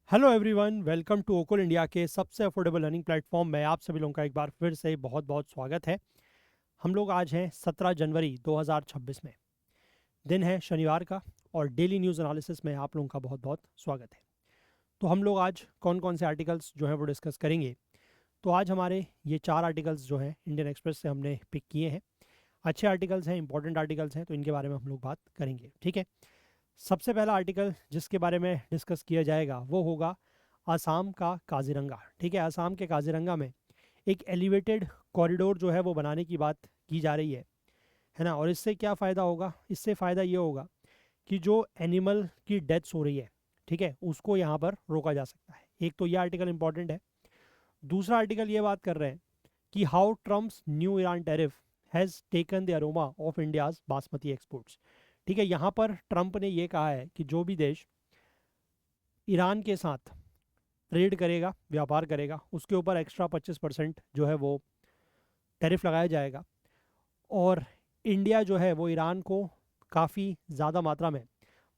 Hello everyone, welcome to ओकुल India के सबसे अफोर्डेबल लर्निंग प्लेटफॉर्म में आप सभी लोगों का एक बार फिर से बहुत बहुत स्वागत है। हम लोग आज हैं 17 जनवरी 2026 में। दिन है शनिवार का और डेली न्यूज़ एनालिसिस में आप लोगों का बहुत बहुत स्वागत है। तो हम लोग आज कौन कौन से आर्टिकल्स जो हैं वो डिस्कस करेंगे। तो आज हमारे ये 4 आर्टिकल्स जो हैं इंडियन एक्सप्रेस से हमने पिक किए हैं। अच्छे आर्टिकल्स हैं, इंपॉर्टेंट आर्टिकल्स हैं, तो इनके बारे में हम लोग बात करेंगे। ठीक है, सबसे पहला आर्टिकल जिसके बारे में डिस्कस किया जाएगा वो होगा असम का काजीरंगा। ठीक है, असम के काजीरंगा में एक एलिवेटेड कॉरिडोर जो है वो बनाने की बात की जा रही है ना। और इससे क्या फ़ायदा होगा? इससे फ़ायदा ये होगा कि जो एनिमल की डेथ्स हो रही है, ठीक है, उसको यहाँ पर रोका जा सकता है। एक तो ये आर्टिकल इंपॉर्टेंट है। दूसरा आर्टिकल ये बात कर रहे हैं कि how Trump's new Iran tariff has taken the aroma of India's basmati exports. ठीक है, यहाँ पर ट्रंप ने ये कहा है कि जो भी देश ईरान के साथ ट्रेड करेगा, व्यापार करेगा, उसके ऊपर एक्स्ट्रा 25% जो है वो टैरिफ लगाया जाएगा। और इंडिया जो है वो ईरान को काफ़ी ज़्यादा मात्रा में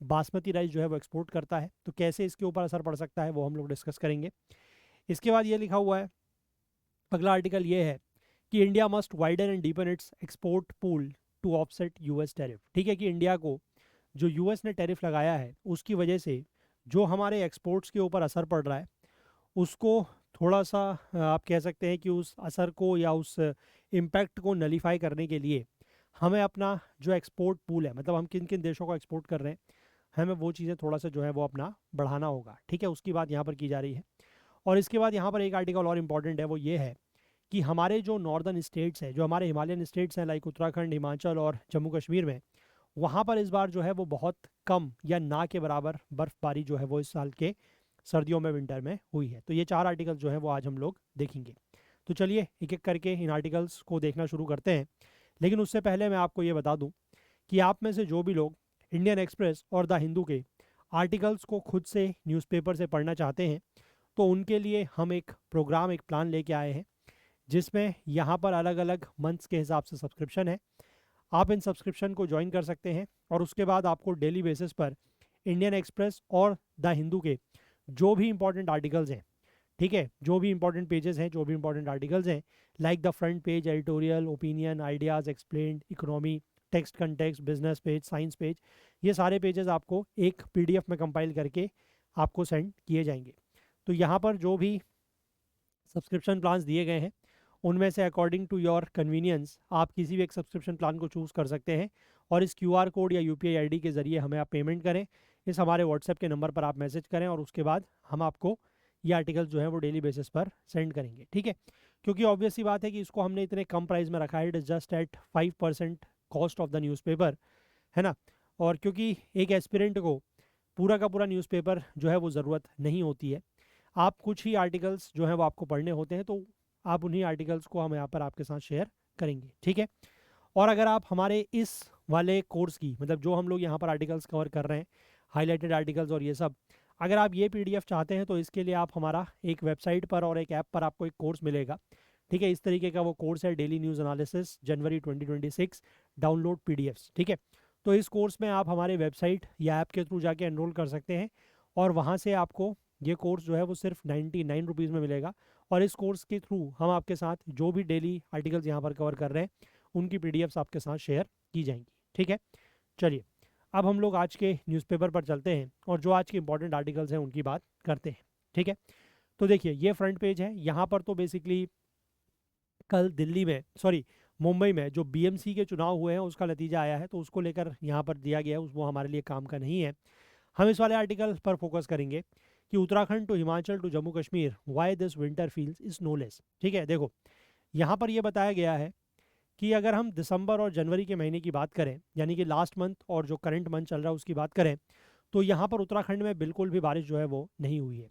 बासमती राइस जो है वो एक्सपोर्ट करता है, तो कैसे इसके ऊपर असर पड़ सकता है वो हम लोग डिस्कस करेंगे। इसके बाद ये लिखा हुआ है, अगला आर्टिकल ये है कि India must widen and deepen its export pool to offset US tariff. ठीक है, कि इंडिया को जो यूएस ने टैरिफ लगाया है उसकी वजह से जो हमारे एक्सपोर्ट्स के ऊपर असर पड़ रहा है उसको थोड़ा सा आप कह सकते हैं कि उस असर को या उस इम्पैक्ट को नलीफाई करने के लिए हमें अपना जो एक्सपोर्ट पूल है, मतलब हम किन किन देशों को एक्सपोर्ट कर रहे हैं, हमें वो चीज़ें थोड़ा सा जो है वो अपना बढ़ाना होगा। ठीक है, उसकी बात यहाँ पर की जा रही है। और इसके बाद यहाँ पर एक आर्टिकल और इम्पॉर्टेंट है, वो ये है कि हमारे जो नॉर्दर्न स्टेट्स हैं, जो हमारे हिमालयन स्टेट्स हैं लाइक उत्तराखंड, हिमाचल और जम्मू कश्मीर में, वहाँ पर इस बार जो है वो बहुत कम या ना के बराबर बर्फ़बारी जो है वो इस साल के सर्दियों में, विंटर में हुई है। तो ये 4 आर्टिकल जो है वो आज हम लोग देखेंगे। तो चलिए एक एक करके इन आर्टिकल्स को देखना शुरू करते हैं। लेकिन उससे पहले मैं आपको ये बता दूं कि आप में से जो भी लोग इंडियन एक्सप्रेस और द हिंदू के आर्टिकल्स को खुद से न्यूज़पेपर से पढ़ना चाहते हैं, तो उनके लिए हम एक प्रोग्राम, एक प्लान लेके आए हैं, जिसमें यहाँ पर अलग अलग मंथ्स के हिसाब से सब्सक्रिप्शन है। आप इन सब्सक्रिप्शन को ज्वाइन कर सकते हैं और उसके बाद आपको डेली बेसिस पर इंडियन एक्सप्रेस और द हिंदू के जो भी इंपॉर्टेंट आर्टिकल्स हैं, ठीक है, जो भी इंपॉर्टेंट पेजेस हैं, जो भी इंपॉर्टेंट आर्टिकल्स हैं, like the front page, editorial, opinion, ideas, explained, economy, text context, business page, science page, ये सारे पेजेस आपको एक पीडीएफ में कंपाइल करके आपको सेंड किए जाएंगे। तो यहाँ पर जो भी सब्सक्रिप्शन प्लान्स दिए गए हैं उनमें से अकॉर्डिंग टू योर कन्वीनियंस आप किसी भी एक सब्सक्रिप्शन प्लान को चूज़ कर सकते हैं और इस क्यूआर कोड या यूपीआई आईडी के ज़रिए हमें आप पेमेंट करें। इस हमारे व्हाट्सएप के नंबर पर आप मैसेज करें और उसके बाद हम आपको ये आर्टिकल जो है वो डेली बेसिस पर सेंड करेंगे। ठीक है, क्योंकि ऑब्वियस सी बात है कि इसको हमने इतने कम प्राइस में रखा है, it is just at 5% cost of the newspaper, है ना। और क्योंकि एक एस्पिरेंट को पूरा का पूरा न्यूज़पेपर जो है वो ज़रूरत नहीं होती है, आप कुछ ही आर्टिकल्स जो हैं वो आपको पढ़ने होते हैं, तो आप उन्हीं आर्टिकल्स को हम यहाँ पर आपके साथ शेयर करेंगे। ठीक है, और अगर आप हमारे इस वाले कोर्स की, मतलब जो हम लोग यहाँ पर आर्टिकल्स कवर कर रहे हैं, हाईलाइटेड आर्टिकल्स और ये सब, अगर आप ये पीडीएफ चाहते हैं तो इसके लिए आप हमारा एक वेबसाइट पर और एक ऐप पर आपको एक कोर्स मिलेगा। ठीक है, इस तरीके का वो कोर्स है, डेली न्यूज़ एनालिसिस जनवरी 2026 डाउनलोड पीडीएफ्स। ठीक है, तो इस कोर्स में आप हमारे वेबसाइट या ऐप के थ्रू जाके एनरोल कर सकते हैं और वहाँ से आपको ये कोर्स जो है वो सिर्फ 99 रुपीज़ में मिलेगा। और इस कोर्स के थ्रू हम आपके साथ जो भी डेली आर्टिकल्स यहाँ पर कवर कर रहे हैं उनकी पीडीएफ्स आपके साथ शेयर की जाएंगी। ठीक है, चलिए अब हम लोग आज के न्यूज़पेपर पर चलते हैं और जो आज के इंपॉर्टेंट आर्टिकल्स हैं उनकी बात करते हैं। ठीक है, तो देखिए ये फ्रंट पेज है। यहाँ पर तो बेसिकली कल दिल्ली में, सॉरी, मुंबई में जो बीएमसी के चुनाव हुए हैं उसका नतीजा आया है, तो उसको लेकर यहाँ पर दिया गया है, वो हमारे लिए काम का नहीं है। हम इस वाले आर्टिकल पर फोकस करेंगे कि Uttarakhand to Himachal to Jammu Kashmir, why this winter feels is snowless. ठीक है, देखो यहाँ पर यह बताया गया है कि अगर हम दिसंबर और जनवरी के महीने की बात करें, यानी कि लास्ट मंथ और जो करंट मंथ चल रहा है उसकी बात करें, तो यहाँ पर उत्तराखंड में बिल्कुल भी बारिश जो है वो नहीं हुई है।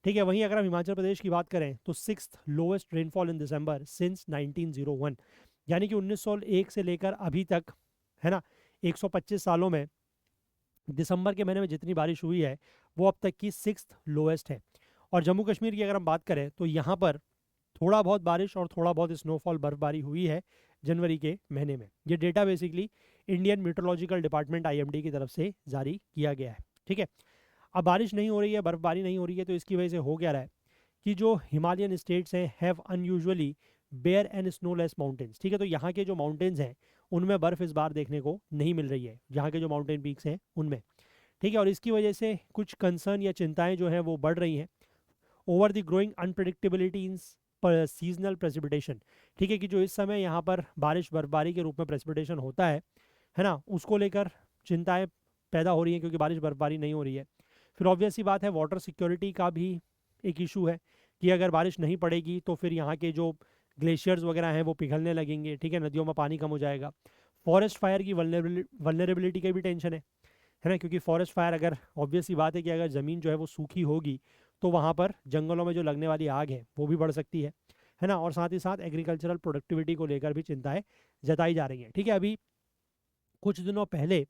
ठीक है, वहीं अगर हम हिमाचल प्रदेश की बात करें तो 6th lowest rainfall in December since 1901, यानी कि 1901 से लेकर अभी तक, है ना, 125 सालों में दिसंबर के महीने में जितनी बारिश हुई है वो अब तक की 6th लोएस्ट है। और जम्मू कश्मीर की अगर हम बात करें तो यहाँ पर थोड़ा बहुत बारिश और थोड़ा बहुत स्नोफॉल, बर्फबारी हुई है जनवरी के महीने में। ये data basically Indian meteorological department IMD की तरफ से जारी किया गया है। ठीक है, अब बारिश नहीं हो रही है, बर्फबारी नहीं हो रही है, तो इसकी वजह से हो क्या रहा है कि जो हिमालयन स्टेट्स हैं have unusually bare and snowless mountains. ठीक है, तो यहाँ के जो माउंटेन्स हैं उनमें बर्फ इस बार देखने को नहीं मिल रही है, यहाँ के जो माउंटेन पीक्स हैं उनमें। ठीक है, और इसकी वजह से कुछ कंसर्न या चिंताएं जो हैं वो बढ़ रही हैं over the growing unpredictability in seasonal precipitation. ठीक है, कि जो इस समय यहाँ पर बारिश बर्फबारी के रूप में प्रेसिपिटेशन होता है ना, उसको लेकर चिंताएं पैदा हो रही हैं क्योंकि बारिश बर्फबारी नहीं हो रही है। फिर ऑब्वियस सी बात है वाटर सिक्योरिटी का भी एक इशू है कि अगर बारिश नहीं पड़ेगी तो फिर यहाँ के जो ग्लेशियर्स वगैरह हैं वो पिघलने लगेंगे। ठीक है, नदियों में पानी कम हो जाएगा। फॉरेस्ट फायर की वल्नरेबिलिटी की भी टेंशन है ना, क्योंकि फॉरेस्ट फायर अगर ऑब्वियस सी बात है कि अगर ज़मीन जो है वो सूखी होगी तो वहाँ पर जंगलों में जो लगने वाली आग है वो भी बढ़ सकती है ना, और साथ ही साथ एग्रीकल्चरल प्रोडक्टिविटी को लेकर भी चिंताएं जताई जा रही हैं। ठीक है, अभी कुछ दिनों पहले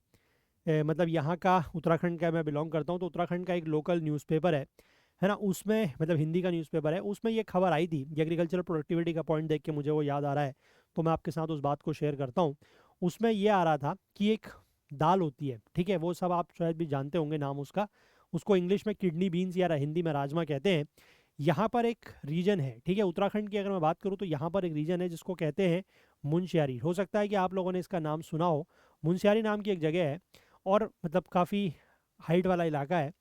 मतलब यहाँ का उत्तराखंड का मैं बिलोंग करता हूँ, तो उत्तराखंड का एक लोकल न्यूज़पेपर है ना, उसमें मतलब हिंदी का न्यूज़पेपर है, उसमें ये खबर आई थी। ये एग्रीकल्चरल प्रोडक्टिविटी का पॉइंट देख के मुझे वो याद आ रहा है, तो मैं आपके साथ उस बात को शेयर करता हूँ। उसमें ये आ रहा था कि एक दाल होती है, ठीक है, वो सब आप शायद भी जानते होंगे नाम उसका, उसको इंग्लिश में किडनी बीन्स या हिंदी में राजमा कहते हैं। यहाँ पर एक रीजन है, ठीक है, उत्तराखंड की अगर मैं बात करूँ तो यहाँ पर एक रीजन है जिसको कहते हैं मुनस्यारी। हो सकता है कि आप लोगों ने इसका नाम सुना हो। मुनस्यारी नाम की एक जगह है और मतलब काफ़ी हाइट वाला इलाका है।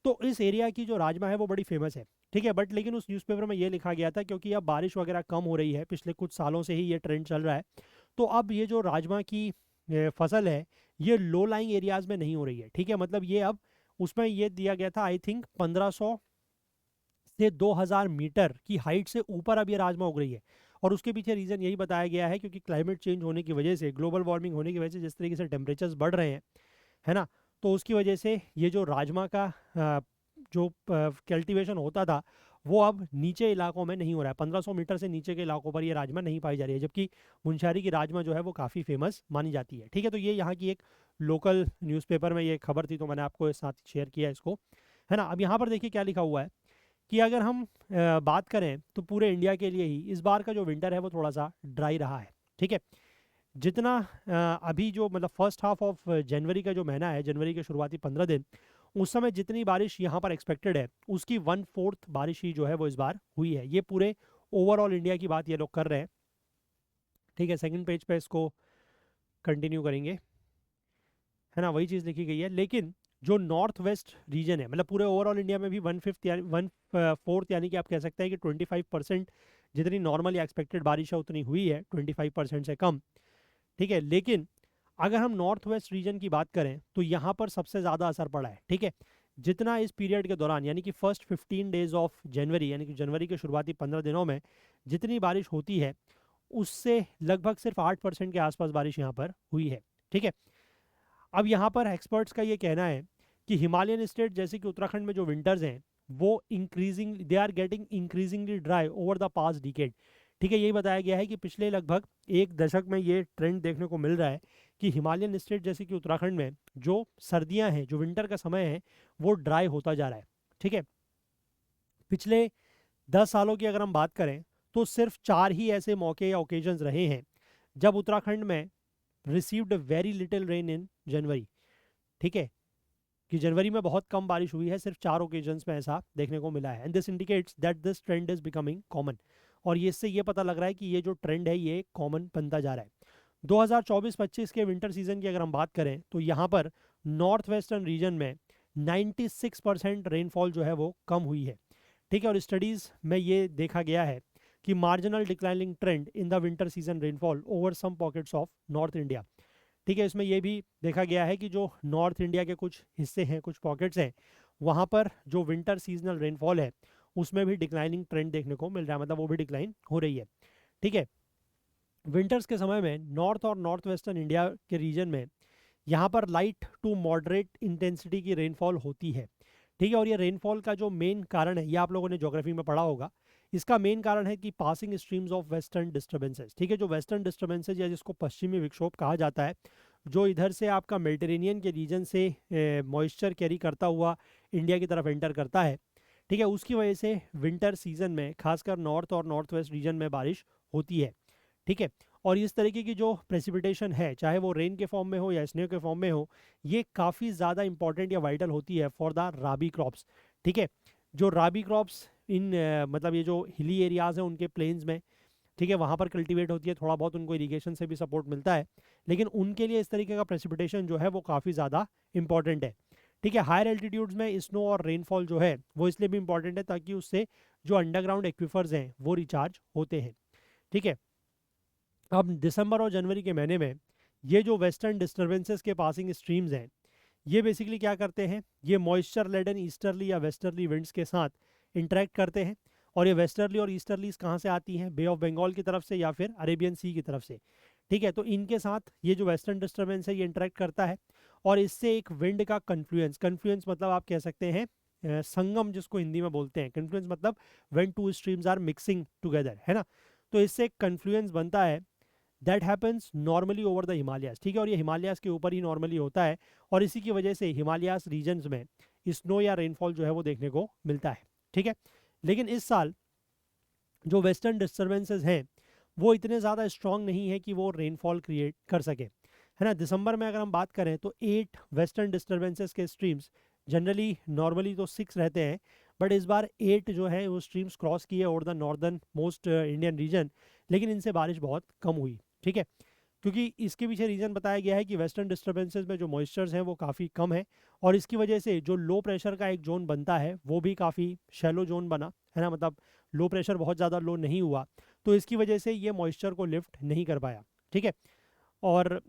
तो इस एरिया की जो राजमा है वो बड़ी फेमस है। ठीक है, बट लेकिन उस न्यूज़पेपर में ये लिखा गया था क्योंकि अब बारिश वगैरह कम हो रही है, पिछले कुछ सालों से ही ये ट्रेंड चल रहा है, तो अब ये जो राजमा की फसल है ये लो लाइंग एरियाज में नहीं हो रही है। ठीक है, मतलब ये अब उसमें ये दिया गया था आई थिंक 1500 से 2000 मीटर की हाइट से ऊपर अब ये राजमा उग रही है। और उसके पीछे रीज़न यही बताया गया है क्योंकि क्लाइमेट चेंज होने की वजह से, ग्लोबल वार्मिंग होने की वजह से जिस तरीके से टेम्परेचर्स बढ़ रहे हैं, है ना, तो उसकी वजह से ये जो राजमा का जो कल्टीवेशन होता था वो अब नीचे इलाकों में नहीं हो रहा है। 1500 मीटर से नीचे के इलाकों पर ये राजमा नहीं पाई जा रही है, जबकि मुनस्यारी की राजमा जो है वो काफ़ी फेमस मानी जाती है। ठीक है, तो ये यहाँ की एक लोकल न्यूज़पेपर में ये खबर थी, तो मैंने आपको साथ शेयर किया इसको, है ना। अब यहाँ पर देखिए क्या लिखा हुआ है कि अगर हम बात करें तो पूरे इंडिया के लिए ही इस बार का जो विंटर है वो थोड़ा सा ड्राई रहा है। ठीक है, जितना अभी जो मतलब फर्स्ट हाफ ऑफ जनवरी का जो महीना है, जनवरी के शुरुआती 15 दिन, उस समय जितनी बारिश यहाँ पर एक्सपेक्टेड है उसकी 1/4 बारिश ही जो है वो इस बार हुई है। ये पूरे ओवरऑल इंडिया की बात ये लोग कर रहे हैं। ठीक है, सेकंड पेज पे इसको कंटिन्यू करेंगे, है ना, वही चीज़ लिखी गई है। लेकिन जो नॉर्थ वेस्ट रीजन है, मतलब पूरे ओवरऑल इंडिया में भी 1/4 यानी कि आप कह सकते हैं कि 25% जितनी नॉर्मली एक्सपेक्टेड बारिश है उतनी हुई है, 25% से कम। ठीक है, लेकिन अगर हम नॉर्थ वेस्ट रीजन की बात करें तो यहाँ पर सबसे ज़्यादा असर पड़ा है। ठीक है, जितना इस पीरियड के दौरान यानी कि फर्स्ट 15 डेज ऑफ जनवरी, यानी कि जनवरी के शुरुआती 15 दिनों में जितनी बारिश होती है उससे लगभग सिर्फ 8% के आसपास बारिश यहाँ पर हुई है। ठीक है, अब यहाँ पर एक्सपर्ट्स का ये कहना है कि हिमालयन स्टेट जैसे कि उत्तराखंड में जो विंटर्स हैं वो increasing they are getting increasingly dry over the past decade. ठीक है, यही बताया गया है कि पिछले लगभग एक दशक में ये ट्रेंड देखने को मिल रहा है कि हिमालयन स्टेट जैसे कि उत्तराखंड में जो सर्दियां हैं, जो विंटर का समय है, वो ड्राई होता जा रहा है। ठीक है, पिछले 10 सालों की अगर हम बात करें तो सिर्फ 4 ही ऐसे मौके या ओकेजन्स रहे हैं जब उत्तराखंड में रिसीव्ड वेरी लिटिल रेन इन जनवरी। ठीक है, कि जनवरी में बहुत कम बारिश हुई है, सिर्फ 4 ओकेजन्स में ऐसा देखने को मिला है। And this indicates that this trend is becoming common. और ये इससे ये पता लग रहा है कि ये जो ट्रेंड है ये कॉमन बनता जा रहा है। 2024-25 के विंटर सीजन की अगर हम बात करें तो यहाँ पर नॉर्थ वेस्टर्न रीजन में 96% रेनफॉल जो है वो कम हुई है। ठीक है, और स्टडीज़ में ये देखा गया है कि marginal declining trend in the winter season rainfall over some pockets of north India. ठीक है, इसमें यह भी देखा गया है कि जो नॉर्थ इंडिया के कुछ हिस्से हैं, कुछ पॉकेट्स हैं, वहाँ पर जो विंटर सीजनल रेनफॉल है उसमें भी डिक्लाइनिंग ट्रेंड देखने को मिल रहा है, मतलब वो भी डिक्लाइन हो रही है। ठीक है, विंटर्स के समय में नॉर्थ और नॉर्थ वेस्टर्न इंडिया के रीजन में यहाँ पर लाइट टू मॉडरेट इंटेंसिटी की रेनफॉल होती है। ठीक है, और ये रेनफॉल का जो मेन कारण है, ये आप लोगों ने ज्योग्राफी में पढ़ा होगा, इसका मेन कारण है कि passing streams of western disturbances. ठीक है, जो वेस्टर्न डिस्टर्बेंसेज या जिसको पश्चिमी विक्षोभ कहा जाता है, जो इधर से आपका मेडिटेरेनियन के रीजन से मॉइस्चर कैरी करता हुआ इंडिया की तरफ एंटर करता है। ठीक है, उसकी वजह से विंटर सीजन में खासकर नॉर्थ और नॉर्थ वेस्ट रीजन में बारिश होती है। ठीक है, और इस तरीके की जो प्रेसिपिटेशन है, चाहे वो रेन के फॉर्म में हो या स्नो के फॉर्म में हो, ये काफ़ी ज़्यादा इंपॉर्टेंट या वाइटल होती है फॉर द राबी क्रॉप्स। ठीक है, जो राबी क्रॉप्स इन मतलब ये जो हिली एरियाज़ हैं उनके प्लेन्स में, ठीक है, वहाँ पर कल्टीवेट होती है, थोड़ा बहुत उनको इरीगेशन से भी सपोर्ट मिलता है, लेकिन उनके लिए इस तरीके का प्रेसिपिटेशन जो है वो काफ़ी ज़्यादा इंपॉर्टेंट है। ठीक है, हायर एल्टीट्यूड्स में स्नो और रेनफॉल जो है वो इसलिए भी इंपॉर्टेंट है ताकि उससे जो अंडरग्राउंड एक्विफर्स हैं वो रिचार्ज होते हैं। ठीक है, अब दिसंबर और जनवरी के महीने में ये जो वेस्टर्न डिस्टर्बेंसेस के पासिंग स्ट्रीम्स हैं, ये बेसिकली क्या करते हैं, ये मॉइस्चर लेडन ईस्टर्ली या वेस्टर्ली विंड्स के साथ इंटरेक्ट करते हैं। और ये वेस्टर्ली और ईस्टर्लीज कहाँ से आती हैं, बे ऑफ बंगाल की तरफ से या फिर अरेबियन सी की तरफ से। ठीक है, तो इनके साथ ये जो वेस्टर्न डिस्टर्बेंस है ये इंटरेक्ट करता है और इससे एक विंड का कन्फ्लुएंस, कन्फ्लुएंस मतलब आप कह सकते हैं संगम जिसको हिंदी में बोलते हैं, कन्फ्लुएंस मतलब when two streams are mixing together, है ना। तो इससे एक कन्फ्लुएंस बनता है that happens normally over the Himalayas. ठीक है, और ये हिमालयाज के ऊपर ही नॉर्मली होता है और इसी की वजह से हिमालयाज रीजन्स में स्नो या रेनफॉल जो है वो देखने को मिलता है। ठीक है, लेकिन इस साल जो वेस्टर्न डिस्टर्बेंसेस हैं वो इतने ज़्यादा स्ट्रॉन्ग नहीं है कि वो रेनफॉल क्रिएट कर सके, है ना। दिसंबर में अगर हम बात करें तो 8 वेस्टर्न डिस्टर्बेंसेस के स्ट्रीम्स, जनरली नॉर्मली तो 6 रहते हैं, बट इस बार 8 जो है वो स्ट्रीम्स क्रॉस किए over the northern most Indian reason, लेकिन इनसे बारिश बहुत कम हुई। ठीक है, क्योंकि इसके पीछे रीज़न बताया गया है कि वेस्टर्न डिस्टर्बेंसेस में जो मॉइस्चर्स हैं वो काफ़ी कम है और इसकी वजह से जो लो प्रेशर का एक जोन बनता है वो भी काफ़ी शैलो जोन बना, है ना, मतलब लो प्रेशर बहुत ज़्यादा लो नहीं हुआ, तो इसकी वजह से ये मॉइस्चर को लिफ्ट नहीं कर पाया। ठीक है, और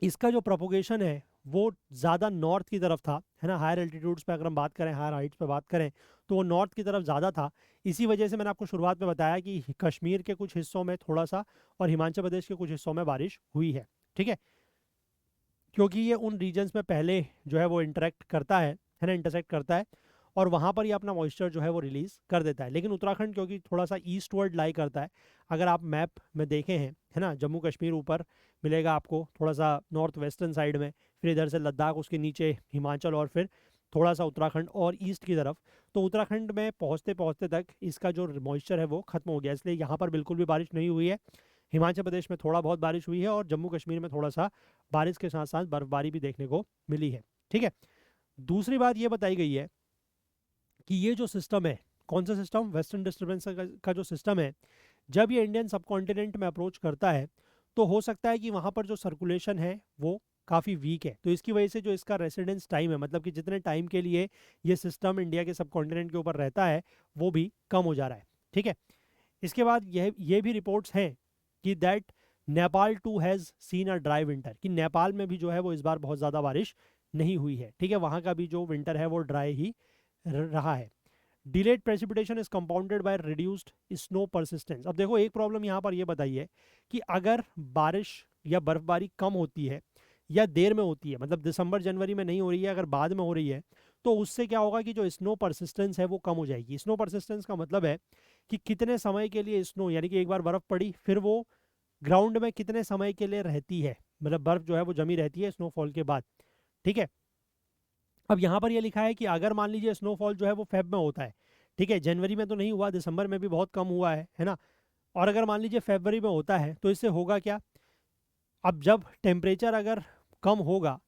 इसका जो प्रोपोगेशन है वो ज़्यादा नॉर्थ की तरफ था, है ना। हायर एल्टीट्यूड्स पे अगर हम बात करें, हायर हाइट्स पे बात करें तो वो नॉर्थ की तरफ ज़्यादा था। इसी वजह से मैंने आपको शुरुआत में बताया कि कश्मीर के कुछ हिस्सों में थोड़ा सा और हिमाचल प्रदेश के कुछ हिस्सों में बारिश हुई है। ठीक है, क्योंकि ये उन रीजन्स में पहले जो है वो इंटरेक्ट करता है ना, इंटरसेक्ट करता है और वहाँ पर ये अपना मॉइस्चर जो है वो रिलीज़ कर देता है। लेकिन उत्तराखंड क्योंकि थोड़ा सा ईस्टवर्ड लाई करता है, अगर आप मैप में देखे हैं, है ना, जम्मू कश्मीर ऊपर मिलेगा आपको थोड़ा सा नॉर्थ वेस्टर्न साइड में, फिर इधर से लद्दाख, उसके नीचे हिमाचल और फिर थोड़ा सा उत्तराखंड और ईस्ट की तरफ, तो उत्तराखंड में पहुँचते पहुँचते तक इसका जो मॉइस्चर है वो ख़त्म हो गया, इसलिए यहाँ पर बिल्कुल भी बारिश नहीं हुई है। हिमाचल प्रदेश में थोड़ा बहुत बारिश हुई है और जम्मू कश्मीर में थोड़ा सा बारिश के साथ साथ बर्फबारी भी देखने को मिली है। ठीक है, दूसरी बात ये बताई गई है कि ये जो सिस्टम है, कौन सा सिस्टम, वेस्टर्न डिस्टर्बेंस का जो सिस्टम है, जब ये इंडियन सब कॉन्टिनेंट में अप्रोच करता है तो हो सकता है कि वहाँ पर जो सर्कुलेशन है वो काफ़ी वीक है, तो इसकी वजह से जो इसका रेसिडेंस टाइम है, मतलब कि जितने टाइम के लिए ये सिस्टम इंडिया के सब कॉन्टिनेंट के ऊपर रहता है वो भी कम हो जा रहा है। ठीक है, इसके बाद ये भी रिपोर्ट्स हैं कि that Nepal too has seen a dry winter, कि नेपाल में भी जो है वो इस बार बहुत ज़्यादा बारिश नहीं हुई है। ठीक है, वहाँ का भी जो विंटर है वो ड्राई ही रहा है। Delayed precipitation is compounded by reduced snow persistence. अब देखो एक प्रॉब्लम यहाँ पर ये बताइए कि अगर बारिश या बर्फबारी कम होती है या देर में होती है, मतलब दिसंबर जनवरी में नहीं हो रही है, अगर बाद में हो रही है, तो उससे क्या होगा कि जो स्नो परसिस्टेंस है वो कम हो जाएगी। स्नो परसिस्टेंस का मतलब है कि कितने समय के लिए स्नो, यानी कि एक बार बर्फ पड़ी फिर वो ग्राउंड में कितने समय के लिए रहती है, मतलब बर्फ जो है वो जमी रहती है स्नोफॉल के बाद। ठीक है, अब यहाँ पर ये लिखा है कि अगर मान लीजिए स्नोफॉल जो है वो फेब में होता है, ठीक है, जनवरी में तो नहीं हुआ, दिसंबर में भी बहुत कम हुआ है ना, और अगर मान लीजिए फरवरी में होता है तो इससे होगा क्या, अब जब टेम्परेचर अगर कम होगा,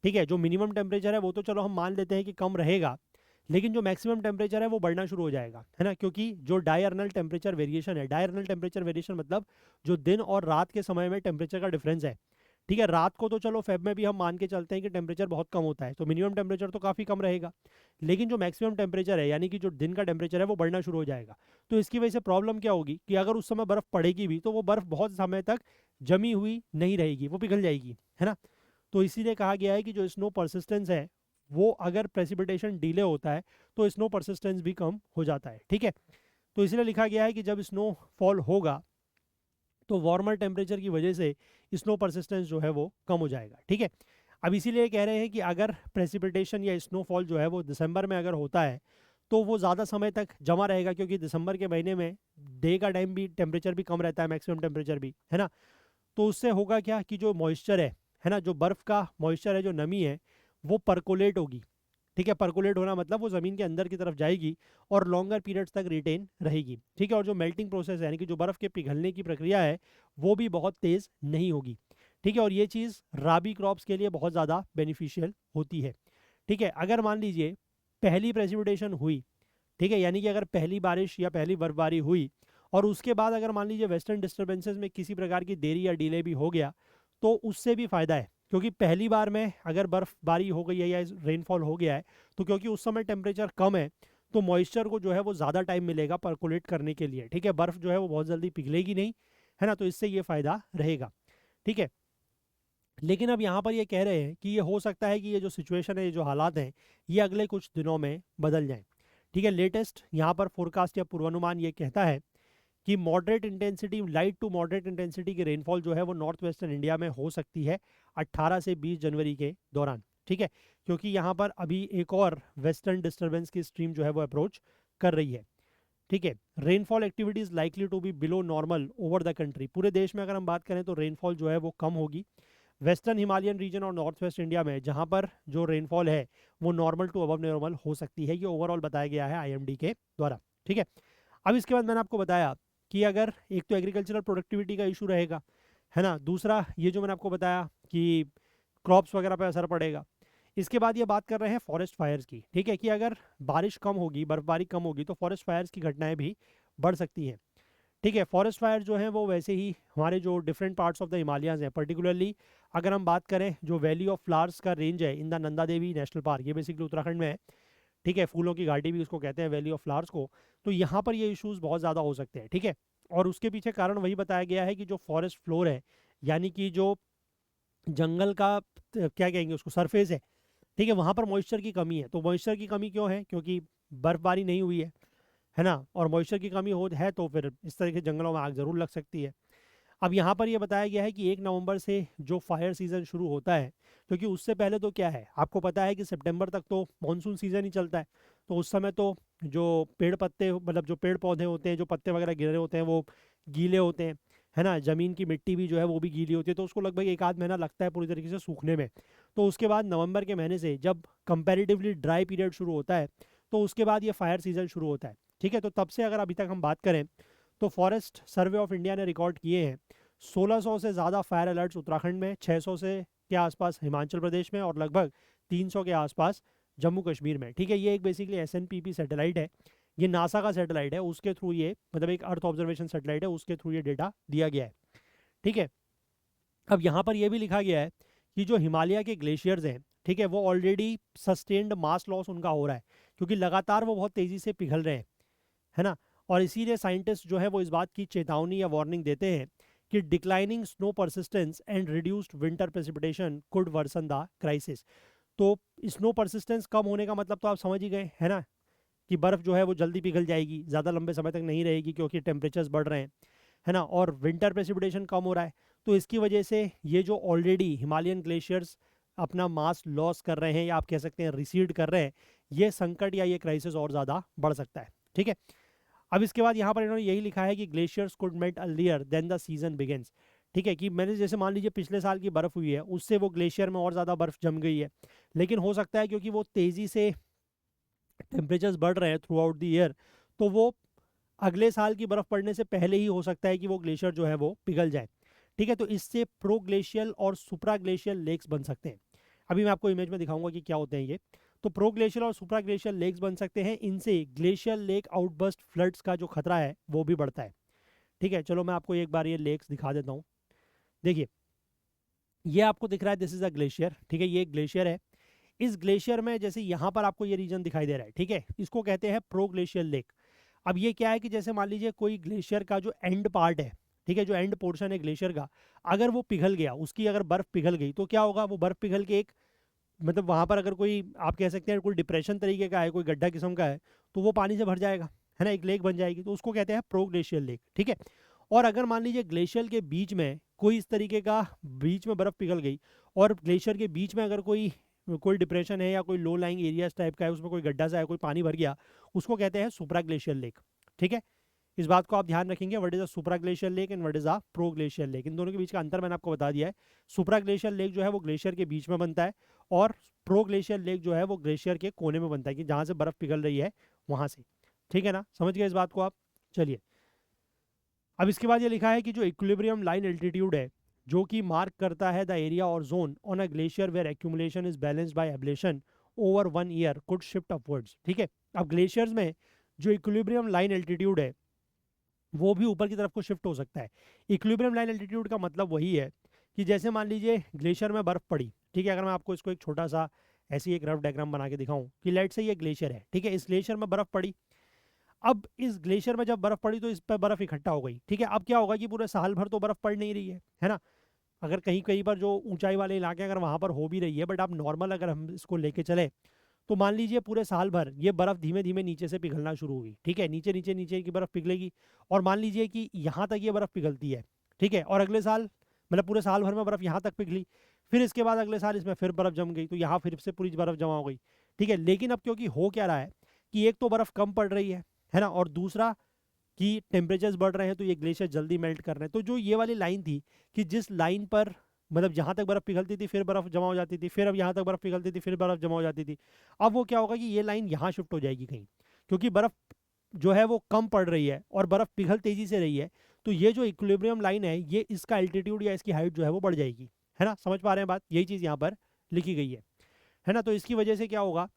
ठीक है, जो मिनिमम टेम्परेचर है वो तो चलो हम मान लेते हैं कि कम रहेगा, लेकिन जो मैक्सिमम टेम्परेचर है वो बढ़ना शुरू हो जाएगा, है ना, क्योंकि जो डायर्नल टेम्परेचर वेरिएशन है, डायर्नल टेम्परेचर वेरिएशन मतलब जो दिन और रात के समय में टेम्परेचर का डिफरेंस है। ठीक है, रात को तो चलो फेब में भी हम मान के चलते हैं कि टेम्परेचर बहुत कम होता है, तो मिनिमम टेम्परेचर तो काफ़ी कम रहेगा, लेकिन जो मैक्सिमम टेम्परेचर है यानी कि जो दिन का टेम्परेचर है वो बढ़ना शुरू हो जाएगा। तो इसकी वजह से प्रॉब्लम क्या होगी कि अगर उस समय बर्फ़ पड़ेगी भी तो वो बर्फ़ बहुत समय तक जमी हुई नहीं रहेगी, वो पिघल जाएगी, है ना। तो इसीलिए कहा गया है कि जो स्नो परसिस्टेंस है वो अगर प्रेसिपिटेशन डिले होता है तो स्नो परसिस्टेंस भी कम हो जाता है। ठीक है, तो इसलिए लिखा गया है कि जब स्नो फॉल होगा तो वार्मर टेम्परेचर की वजह से स्नो परसिस्टेंस जो है वो कम हो जाएगा। ठीक है, अब इसीलिए कह रहे हैं कि अगर प्रेसिपिटेशन या स्नोफॉल जो है वो दिसंबर में अगर होता है तो वो ज़्यादा समय तक जमा रहेगा, क्योंकि दिसंबर के महीने में डे का टाइम भी टेम्परेचर भी कम रहता है, मैक्सिमम टेम्परेचर भी, है ना। तो उससे होगा क्या कि जो मॉइस्चर है ना, जो बर्फ़ का मॉइस्चर है, जो नमी है वो परकोलेट होगी, ठीक है, परकोलेट होना मतलब वो ज़मीन के अंदर की तरफ जाएगी और लॉन्गर पीरियड्स तक रिटेन रहेगी। ठीक है, और जो मेल्टिंग प्रोसेस है यानी कि जो बर्फ़ के पिघलने की प्रक्रिया है वो भी बहुत तेज़ नहीं होगी। ठीक है, और ये चीज़ राबी क्रॉप्स के लिए बहुत ज़्यादा बेनिफिशियल होती है। ठीक है, अगर मान लीजिए पहली प्रेसिपिटेशन हुई, ठीक है, यानी कि अगर पहली बारिश या पहली बर्फबारी हुई और उसके बाद अगर मान लीजिए वेस्टर्न डिस्टर्बेंसेस में किसी प्रकार की देरी या डिले भी हो गया तो उससे भी फ़ायदा है, क्योंकि पहली बार में अगर बर्फबारी हो गई है या रेनफॉल हो गया है तो क्योंकि उस समय टेम्परेचर कम है तो मॉइस्चर को जो है वो ज़्यादा टाइम मिलेगा परकोलेट करने के लिए। ठीक है, बर्फ़ जो है वो बहुत जल्दी पिघलेगी नहीं, है ना, तो इससे ये फ़ायदा रहेगा। ठीक है, लेकिन अब यहाँ पर ये कह रहे हैं कि ये हो सकता है कि ये जो सिचुएशन है, ये जो हालात हैं, ये अगले कुछ दिनों में बदल जाएं। ठीक है, लेटेस्ट यहाँ पर फोरकास्ट या पूर्वानुमान ये कहता है कि moderate intensity, light to moderate intensity की रेनफॉल जो है वो नॉर्थ वेस्टर्न इंडिया में हो सकती है 18 से 20 जनवरी के दौरान। ठीक है, क्योंकि यहाँ पर अभी एक और वेस्टर्न डिस्टर्बेंस की स्ट्रीम जो है वो अप्रोच कर रही है। ठीक है, rainfall activities likely to be below normal over the country. पूरे देश में अगर हम बात करें तो रेनफॉल जो है वो कम होगी। वेस्टर्न हिमालयन रीजन और नॉर्थ वेस्ट इंडिया में जहाँ पर जो रेनफॉल है वो नॉर्मल टू अबव नॉर्मल हो सकती है, ये ओवरऑल बताया गया है आईएमडी के द्वारा। ठीक है, अब इसके बाद मैंने आपको बताया कि अगर एक तो एग्रीकल्चरल प्रोडक्टिविटी का इशू रहेगा, है ना, दूसरा ये जो मैंने आपको बताया कि क्रॉप्स वगैरह पे असर पड़ेगा। इसके बाद ये बात कर रहे हैं फॉरेस्ट फायर्स की। ठीक है, कि अगर बारिश कम होगी, बर्फबारी कम होगी तो फॉरेस्ट फायर्स की घटनाएं भी बढ़ सकती हैं। ठीक है, फॉरेस्ट फायर जो है वो वैसे ही हमारे जो different parts of the Himalayas हैं, पर्टिकुलरली अगर हम बात करें जो वैली ऑफ फ्लावर्स का रेंज है in the Nanda Devi national park, ये बेसिकली उत्तराखंड में है। ठीक है, फूलों की घाटी भी उसको कहते हैं, वैली ऑफ फ्लावर्स को। तो यहाँ पर ये इश्यूज बहुत ज़्यादा हो सकते हैं। ठीक है, और उसके पीछे कारण वही बताया गया है कि जो फॉरेस्ट फ्लोर है यानी कि जो जंगल का क्या कहेंगे उसको, सरफेस है, ठीक है, वहाँ पर मॉइस्चर की कमी है। तो मॉइस्चर की कमी क्यों है? क्योंकि बर्फबारी नहीं हुई है ना, और मॉइस्चर की कमी हो है तो फिर इस तरह के जंगलों में आग ज़रूर लग सकती है। अब यहाँ पर ये बताया गया है कि 1 नवंबर से जो फायर सीज़न शुरू होता है, क्योंकि उससे पहले तो क्या है आपको पता है कि सितंबर तक तो मानसून सीज़न ही चलता है। तो उस समय तो जो पेड़ पत्ते, मतलब जो पेड़ पौधे होते हैं, जो पत्ते वगैरह गिर रहे होते हैं वो गीले होते हैं, है ना, ज़मीन की मिट्टी भी जो है वो भी गीली होती है, तो उसको लगभग एक आध महीना लगता है पूरी तरीके से सूखने में। तो उसके बाद नवंबर के महीने से जब कंपैरेटिवली ड्राई पीरियड शुरू होता है तो उसके बाद ये फायर सीज़न शुरू होता है। ठीक है, तो तब से अगर अभी तक हम बात करें तो फॉरेस्ट सर्वे ऑफ इंडिया ने रिकॉर्ड किए हैं 1600 से ज़्यादा फायर अलर्ट्स उत्तराखंड में, 600 से के आसपास हिमाचल प्रदेश में और लगभग 300 के आसपास जम्मू कश्मीर में। ठीक है, ये एक बेसिकली एसएनपीपी सैटेलाइट है, ये नासा का सैटेलाइट है, उसके थ्रू ये, मतलब एक अर्थ ऑब्जर्वेशन सैटेलाइट है, उसके थ्रू ये डेटा दिया गया है। ठीक है, अब यहाँ पर यह भी लिखा गया है कि जो हिमालय के ग्लेशियर्स हैं, ठीक है, वो ऑलरेडी सस्टेन्ड मास लॉस उनका हो रहा है, क्योंकि लगातार वो बहुत तेज़ी से पिघल रहे हैं, है ना, और इसीलिए साइंटिस्ट जो है वो इस बात की चेतावनी या वार्निंग देते हैं कि declining snow persistence and reduced winter precipitation could worsen the crisis. तो स्नो परसिस्टेंस कम होने का मतलब तो आप समझ ही गए, है ना, कि बर्फ़ जो है वो जल्दी पिघल जाएगी, ज़्यादा लंबे समय तक नहीं रहेगी क्योंकि टेम्परेचर्स बढ़ रहे हैं, है ना, और विंटर प्रेसिपिटेशन कम हो रहा है। तो इसकी वजह से ये जो ऑलरेडी हिमालयन ग्लेशियर्स अपना मास लॉस कर रहे हैं या आप कह सकते हैं रिसीड कर रहे हैं, ये संकट या ये क्राइसिस और ज़्यादा बढ़ सकता है। ठीक है, अब इसके बाद यहाँ पर इन्होंने यही लिखा है कि glaciers could melt earlier than the season begins. ठीक है, कि मैंने जैसे मान लीजिए पिछले साल की बर्फ़ हुई है उससे वो ग्लेशियर में और ज़्यादा बर्फ़ जम गई है, लेकिन हो सकता है क्योंकि वो तेज़ी से टेम्परेचर्स बढ़ रहे हैं थ्रू आउट द ईयर, तो वो अगले साल की बर्फ़ पड़ने से पहले ही हो सकता है कि वो ग्लेशियर जो है वो पिघल जाए। ठीक है, तो इससे प्रो ग्लेशियल और सुप्रा ग्लेशियल लेक्स बन सकते हैं। अभी मैं आपको इमेज में दिखाऊंगा कि क्या होते हैं ये। तो प्रो ग्लेशियल और सुप्रा ग्लेशियल लेक्स बन सकते हैं, इनसे ग्लेशियल लेक आउटबर्स्ट फ्लड्स का जो खतरा है वो भी बढ़ता है। ठीक है, चलो मैं आपको एक बार ये लेक्स दिखा देता हूँ। देखिए, ये आपको दिख रहा है, दिस इज अ ग्लेशियर। ठीक है, ये एक ग्लेशियर है। इस ग्लेशियर में जैसे यहाँ पर आपको ये रीजन दिखाई दे रहा है, ठीक है, इसको कहते हैं प्रो ग्लेशियल लेक। अब ये क्या है कि जैसे मान लीजिए कोई ग्लेशियर का जो एंड पार्ट है, ठीक है, जो एंड पोर्शन है ग्लेशियर का, अगर वो पिघल गया, उसकी अगर बर्फ पिघल गई तो क्या होगा, वो बर्फ पिघल के एक, मतलब वहाँ पर अगर कोई आप कह सकते हैं कोई डिप्रेशन तरीके का है, कोई गड्ढा किस्म का है, तो वो पानी से भर जाएगा, है ना, एक लेक बन जाएगी, तो उसको कहते हैं प्रो ग्लेशियल लेक। ठीक है, और अगर मान लीजिए ग्लेशियर के बीच में कोई इस तरीके का, बीच में बर्फ़ पिघल गई और ग्लेशियर के बीच में अगर कोई कोई डिप्रेशन है या कोई लो लाइंग एरियाज टाइप का है, उसमें कोई गड्ढा सा है, कोई पानी भर गया, उसको कहते हैं सुप्रा ग्लेशियल लेक। ठीक है, इस बात को आप ध्यान रखेंगे, what is a supra glacier lake and what is a pro glacier lake. इन दोनों के बीच का अंतर मैंने आपको बता दिया है। सुप्रा ग्लेशियर लेक जो है वो ग्लेशियर के बीच में बनता है, और प्रो ग्लेशियर लेक जो है वो ग्लेशियर के कोने में बनता है, कि जहाँ से बर्फ पिघल रही है वहाँ से। ठीक है ना, समझ गए इस बात को आप। चलिए, अब इसके बाद ये लिखा है कि जो इक्विलिब्रियम लाइन एल्टीट्यूड है, जो कि मार्क करता है द एरिया और zone on a glacier where accumulation is balanced by ablation over 1 year could shift upwards. ठीक है, अब ग्लेशियर्स में जो इक्विलिब्रियम लाइन एल्टीट्यूड है वो भी ऊपर की तरफ को शिफ्ट हो सकता है। इक्विलिब्रियम लाइन एल्टीट्यूड का मतलब वही है कि जैसे मान लीजिए ग्लेशियर में बर्फ पड़ी, ठीक है, अगर मैं आपको इसको एक छोटा सा ऐसी एक रफ डायग्राम बना के दिखाऊं कि लेट से ये ग्लेशियर है, ठीक है, इस ग्लेशियर में बर्फ पड़ी। अब इस ग्लेशियर में जब बर्फ पड़ी तो इस पर बर्फ इकट्ठा हो गई, ठीक है। अब क्या होगा कि पूरे साल भर तो बर्फ पड़ नहीं रही है ना। अगर कहीं कहीं पर जो ऊंचाई वाले इलाके अगर वहां पर हो भी रही है, बट आप नॉर्मल अगर हम इसको लेके चले तो मान लीजिए पूरे साल भर ये बर्फ धीमे धीमे नीचे से पिघलना शुरू हुई, ठीक है, नीचे नीचे नीचे की बर्फ पिघलेगी, और मान लीजिए कि यहाँ तक ये बर्फ पिघलती है, ठीक है, और अगले साल मतलब पूरे साल भर में बर्फ यहाँ तक पिघली, फिर इसके बाद अगले साल इसमें फिर बर्फ जम गई, तो यहाँ फिर से पूरी बर्फ जमा हो गई, ठीक है। लेकिन अब क्योंकि हो क्या रहा है कि एक तो बर्फ कम पड़ रही है ना, और दूसरा कि टेम्परेचर्स बढ़ रहे हैं, तो ये ग्लेशियर जल्दी मेल्ट कर रहे हैं। तो जो ये वाली लाइन थी कि जिस लाइन पर मतलब जहाँ तक बर्फ पिघलती थी फिर बर्फ जमा हो जाती थी, फिर अब यहाँ तक बर्फ पिघलती थी फिर बर्फ जमा हो जाती थी, अब वो क्या होगा कि ये लाइन यहाँ शिफ्ट हो जाएगी कहीं, क्योंकि बर्फ जो है वो कम पड़ रही है और बर्फ पिघल तेजी से रही है। तो ये जो इक्विलिब्रियम लाइन है, ये इसका एल्टीट्यूड या इसकी हाइट जो है वो बढ़ जाएगी, है ना, समझ पा रहे हैं बात, यही चीज़ यहाँ पर लिखी गई है ना। तो इसकी वजह से क्या होगा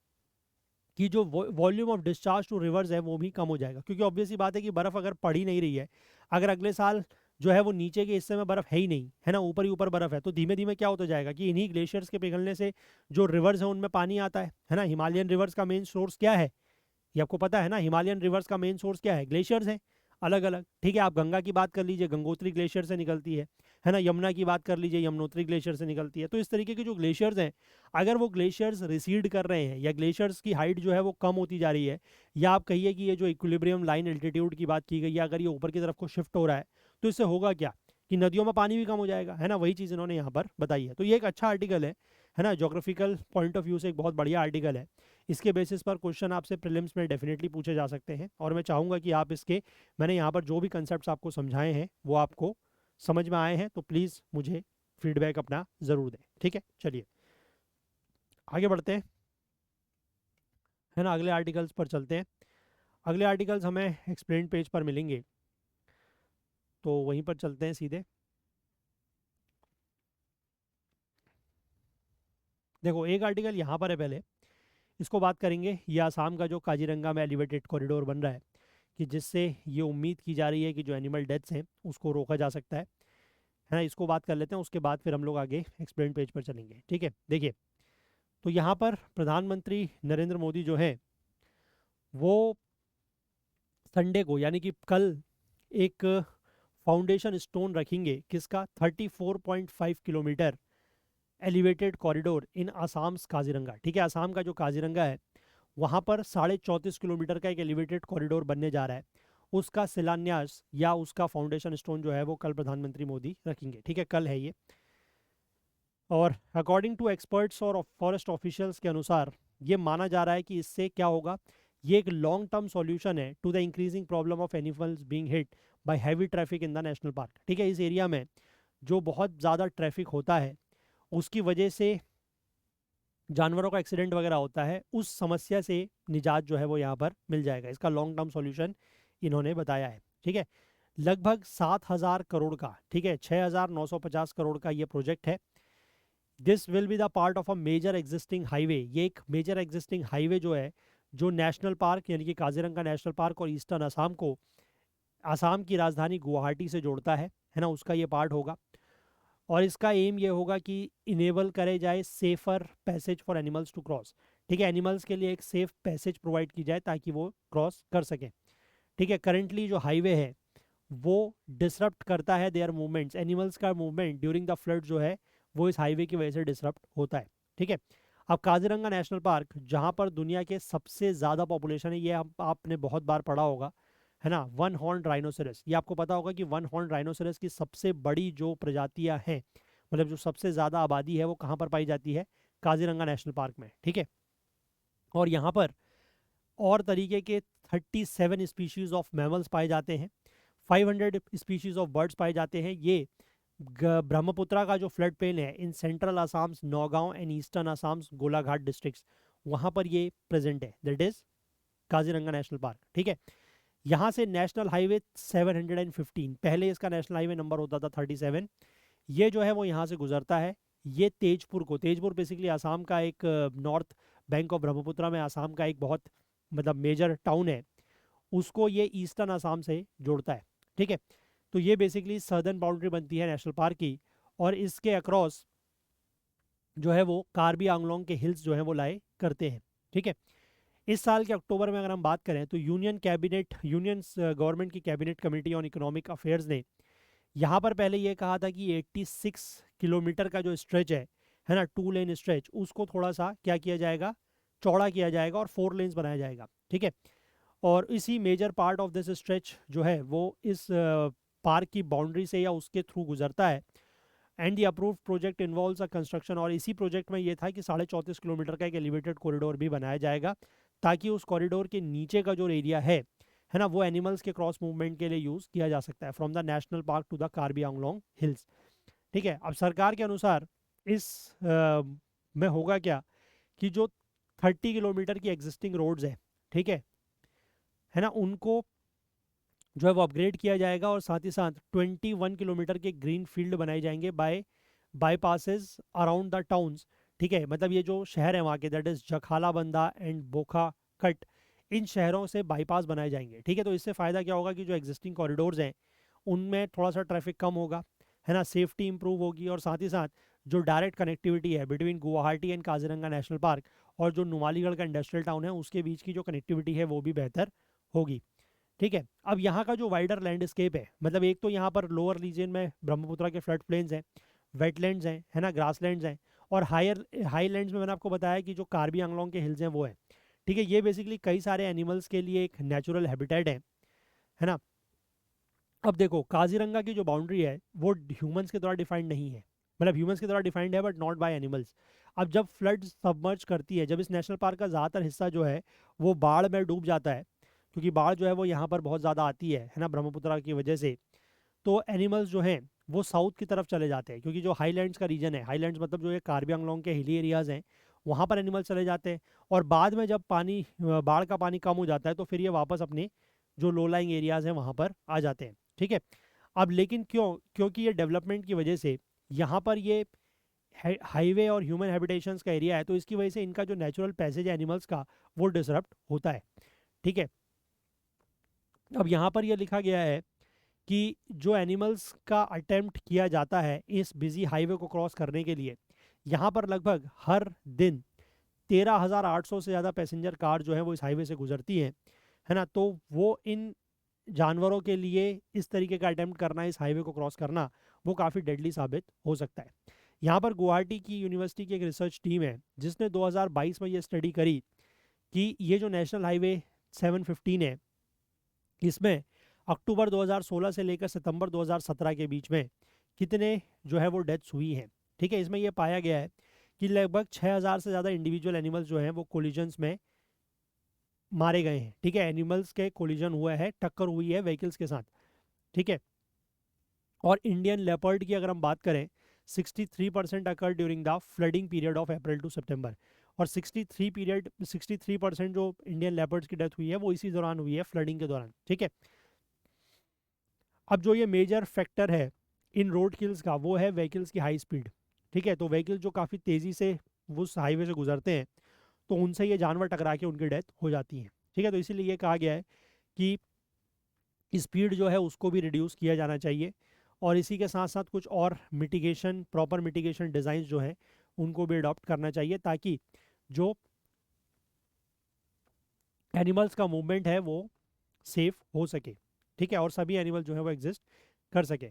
कि जो volume of discharge to rivers है वो भी कम हो जाएगा, क्योंकि ऑब्वियस सी बात है कि बर्फ़ अगर पड़ ही नहीं रही है, अगर अगले साल जो है वो नीचे के हिस्से में बर्फ़ है ही नहीं, है ना, ऊपर ही ऊपर बर्फ़ है, तो धीमे धीमे क्या होता जाएगा कि इन्हीं ग्लेशियर्स के पिघलने से जो रिवर्स है उनमें पानी आता है ना। हिमालयन रिवर्स का मेन सोर्स क्या है, ये आपको पता है ना, हिमालयन रिवर्स का मेन सोर्स क्या है, ग्लेशियर्स हैं अलग अलग, ठीक है। आप गंगा की बात कर लीजिए, गंगोत्री ग्लेशियर से निकलती है ना, यमुना की बात कर लीजिए, यमुनोत्री ग्लेशियर से निकलती है। तो इस तरीके के जो ग्लेशियर्स हैं, अगर वो ग्लेशियर्स रिसीड कर रहे हैं या ग्लेशियर्स की हाइट जो है वो कम होती जा रही है, या आप कहिए कि ये जो इक्विलिब्रियम लाइन एल्टीट्यूड की बात की गई है, अगर ये ऊपर की तरफ को शिफ्ट हो रहा है, तो इससे होगा क्या कि नदियों में पानी भी कम हो जाएगा, है ना। वही चीज़ इन्होंने यहाँ पर बताई है। तो ये एक अच्छा आर्टिकल है ना, जोग्राफिकल पॉइंट ऑफ व्यू से एक बहुत बढ़िया आर्टिकल है। इसके बेसिस पर क्वेश्चन आपसे प्रीलिम्स में डेफिनेटली पूछे जा सकते हैं, और मैं चाहूँगा कि आप इसके, मैंने यहाँ पर जो भी कंसेप्ट आपको समझाए हैं वो आपको समझ में आए हैं, तो प्लीज़ मुझे फीडबैक अपना ज़रूर दें, ठीक है। चलिए आगे बढ़ते हैं, है ना, अगले आर्टिकल्स पर चलते हैं। अगले आर्टिकल्स हमें एक्सप्लेन पेज पर मिलेंगे, तो वहीं पर चलते हैं सीधे। देखो एक आर्टिकल यहाँ पर है, पहले इसको बात करेंगे। ये आसाम का जो काजीरंगा में एलिवेटेड कॉरिडोर बन रहा है, कि जिससे ये उम्मीद की जा रही है कि जो एनिमल डेथ्स हैं उसको रोका जा सकता है ना। इसको बात कर लेते हैं, उसके बाद फिर हम लोग आगे एक्सप्लेन पेज पर चलेंगे, ठीक है। देखिए, तो यहाँ पर प्रधानमंत्री नरेंद्र मोदी जो हैं वो संडे को यानी कि कल एक फाउंडेशन स्टोन रखेंगे, किसका, 34.5 किलोमीटर एलिवेटेड कॉरिडोर इन आसाम काजीरंगा, ठीक है। आसाम का जो काजीरंगा है वहाँ पर 34.5 किलोमीटर का एक एलिवेटेड कॉरिडोर बनने जा रहा है, उसका शिलान्यास या उसका फाउंडेशन स्टोन जो है वो कल प्रधानमंत्री मोदी रखेंगे, ठीक है, कल है ये। और अकॉर्डिंग टू एक्सपर्ट्स और फॉरेस्ट ऑफिशियल्स के अनुसार ये माना जा रहा है कि इससे क्या होगा, ये एक लॉन्ग टर्म सॉल्यूशन है to the increasing problem of animals being hit by heavy traffic in the national park, ठीक है। इस एरिया में जो बहुत ज़्यादा ट्रैफिक होता है उसकी वजह से जानवरों का एक्सीडेंट वगैरह होता है, उस समस्या से निजात जो है वो यहाँ पर मिल जाएगा। इसका लॉन्ग टर्म सॉल्यूशन इन्होंने बताया है, ठीक है। लगभग 7,000 करोड़ का, ठीक है, 6,950 करोड़ का ये प्रोजेक्ट है। This will be the part of a major existing highway, ये एक मेजर एग्जिस्टिंग हाईवे जो है, जो नेशनल पार्क यानी कि काजीरंगा नेशनल पार्क और ईस्टर्न असम को असम की राजधानी गुवाहाटी से जोड़ता है ना, उसका ये पार्ट होगा। और इसका एम ये होगा कि इनेबल करे जाए safer passage for animals to cross, ठीक है, एनिमल्स के लिए एक सेफ पैसेज प्रोवाइड की जाए ताकि वो क्रॉस कर सकें, ठीक है। करंटली जो हाईवे है वो डिसरप्ट करता है देयर मूवमेंट्स, एनिमल्स का मूवमेंट ड्यूरिंग द फ्लड जो है वो इस हाईवे की वजह से डिसरप्ट होता है, ठीक है। अब काजीरंगा नेशनल पार्क जहाँ पर दुनिया के सबसे ज़्यादा पॉपुलेशन है, ये आपने बहुत बार पढ़ा होगा, है ना, वन हॉर्न राइनोसेरस, ये आपको पता होगा कि वन हॉर्न राइनोसेरस की सबसे बड़ी जो प्रजातियां हैं, मतलब जो सबसे ज़्यादा आबादी है वो कहाँ पर पाई जाती है, काजीरंगा नेशनल पार्क में, ठीक है। और यहाँ पर और तरीके के 37 स्पीशीज ऑफ मैमल्स पाए जाते हैं, 500 स्पीशीज ऑफ बर्ड्स पाए जाते हैं। ये ब्रह्मपुत्रा का जो फ्लड प्लेन है in central Assam, Naugaon and eastern Assam Golaghat districts, वहाँ पर ये प्रेजेंट है, that is Kaziranga national park. ठीक है, यहाँ से नेशनल हाईवे 715, पहले इसका नेशनल हाईवे नंबर होता था 37, ये जो है वो यहाँ से गुजरता है। ये तेजपुर बेसिकली आसाम का एक नॉर्थ बैंक ऑफ ब्रह्मपुत्रा में आसाम का एक बहुत मतलब मेजर टाउन है, उसको ये ईस्टर्न आसाम से जोड़ता है। ठीक है, तो ये बेसिकली सदर्न बाउंड्री बनती है नेशनल पार्क की, और इसके अक्रॉस जो है वो कार्बी आंगलोंग के हिल्स जो है वो लाए करते हैं। ठीक है, इस साल के अक्टूबर में अगर हम बात करें तो यूनियन गवर्नमेंट की cabinet committee on economic affairs ने यहाँ पर पहले ये कहा था कि 86 किलोमीटर का जो स्ट्रेच है ना, 2 लेन स्ट्रेच, उसको थोड़ा सा क्या किया जाएगा, चौड़ा किया जाएगा और 4 लेन्स बनाया जाएगा। ठीक है, और इसी major part of this stretch जो है वो इस पार्क की बाउंड्री से या उसके थ्रू गुजरता है। And the approved project involves a construction, और इसी प्रोजेक्ट में ये था कि 34.5 किलोमीटर का एक एलिवेटेड कॉरिडोर भी बनाया जाएगा, ताकि उस कॉरिडोर के नीचे का जो एरिया है ना, वो एनिमल्स के क्रॉस मूवमेंट के लिए यूज़ किया जा सकता है from the national park to the Karbi Anglong hills. ठीक है, अब सरकार के अनुसार इस में होगा क्या कि जो 30 किलोमीटर की एग्जिस्टिंग रोड्स ठीक है ना, उनको जो है वो अपग्रेड किया जाएगा, और साथ ही साथ 21 किलोमीटर के ग्रीन फील्ड बनाए जाएंगे बाईपासेस अराउंड द टाउन्स। ठीक है, मतलब ये जो शहर है वहाँ के, दैट इज जखाला बंदा एंड बोखा कट, इन शहरों से बाईपास बनाए जाएंगे। ठीक है, तो इससे फ़ायदा क्या होगा कि जो एग्जिस्टिंग कॉरिडोर्स हैं उनमें थोड़ा सा ट्रैफिक कम होगा, है ना, सेफ्टी इंप्रूव होगी, और साथ ही साथ जो डायरेक्ट कनेक्टिविटी है between Guwahati and Kaziranga national park और जो नुमालीगढ़ का इंडस्ट्रियल टाउन है उसके बीच की जो कनेक्टिविटी है वो भी बेहतर होगी। ठीक है, अब यहाँ का जो वाइडर लैंडस्केप मतलब एक तो यहाँ पर लोअर रीजन में ब्रह्मपुत्रा के फ्लड प्लेन्स हैं, वेटलैंड्स हैं, है ना, ग्रासलैंड्स हैं, और हाईलैंड्स में मैंने आपको बताया कि जो कार्बी आंगलोंग के हिल्स हैं वो है। ठीक है, ये बेसिकली कई सारे एनिमल्स के लिए एक नेचुरल हैबिटेट है ना। अब देखो, काजीरंगा की जो बाउंड्री है वो ह्यूमंस के द्वारा डिफाइंड नहीं है, मतलब ह्यूमंस के द्वारा डिफाइंड है बट नॉट बाय एनिमल्स। अब जब फ्लड सबमर्ज करती है, जब इस नेशनल पार्क का ज़्यादातर हिस्सा जो है वो बाढ़ में डूब जाता है, क्योंकि बाढ़ जो है वो यहाँ पर बहुत ज़्यादा आती है ना, ब्रह्मपुत्रा की वजह से, तो एनिमल्स जो हैं वो साउथ की तरफ चले जाते हैं, क्योंकि जो हाईलैंड्स का रीजन है, हाईलैंड्स मतलब जो ये कार्बी आंगलोंग के हिली एरियाज़ हैं, वहाँ पर एनिमल्स चले जाते हैं, और बाद में जब बाढ़ का पानी कम हो जाता है तो फिर ये वापस अपने जो लो लाइंग एरियाज़ हैं वहाँ पर आ जाते हैं। ठीक है, अब लेकिन क्योंकि ये डेवलपमेंट की वजह से यहाँ पर ये हाईवे और ह्यूमन हैबिटेशंस का एरिया है, तो इसकी वजह से इनका जो नेचुरल पैसेज है एनिमल्स का वो डिसरप्ट होता है। ठीक है, अब यहाँ पर ये लिखा गया है कि जो एनिमल्स का अटेम्प्ट किया जाता है इस बिजी हाईवे को क्रॉस करने के लिए, यहाँ पर लगभग हर दिन 13,800 से ज़्यादा पैसेंजर कार जो है वो इस हाईवे से गुजरती हैं, है ना, तो वो इन जानवरों के लिए इस तरीके का अटेम्प्ट करना, इस हाईवे को क्रॉस करना, वो काफ़ी डेडली साबित हो सकता है। यहाँ पर गुवाहाटी की यूनिवर्सिटी की एक रिसर्च टीम है जिसने 2022 में ये स्टडी करी कि ये जो नेशनल हाईवे 715 है, इसमें अक्टूबर 2016 से लेकर सितंबर 2017 के बीच में कितने जो है वो डेथ्स हुई हैं। ठीक है, इसमें यह पाया गया है कि लगभग 6,000 से ज़्यादा इंडिविजुअल एनिमल्स जो हैं वो कोलिजन्स में मारे गए हैं। ठीक है, एनिमल्स के कोलिजन हुआ है, टक्कर हुई है व्हीकल्स के साथ। ठीक है, और इंडियन लेपर्ड की अगर हम बात करें, 63% occur during the flooding period of April to September, और 63% जो इंडियन लेपर्ड्स की डेथ हुई है वो इसी दौरान हुई है, फ्लडिंग के दौरान। ठीक है, अब जो ये मेजर फैक्टर है इन रोड किल्स का वो है व्हीकल्स की हाई स्पीड। ठीक है, तो व्हीकल जो काफ़ी तेज़ी से उस हाईवे से गुजरते हैं तो उनसे ये जानवर टकरा के उनकी डेथ हो जाती है। ठीक है, तो इसीलिए ये कहा गया है कि स्पीड जो है उसको भी रिड्यूस किया जाना चाहिए, और इसी के साथ साथ कुछ और प्रॉपर मिटिगेशन डिज़ाइन जो हैं उनको भी अडॉप्ट करना चाहिए, ताकि जो एनिमल्स का मूवमेंट है वो सेफ हो सके। ठीक है, और सभी एनिमल जो है वो एग्जिस्ट कर सके।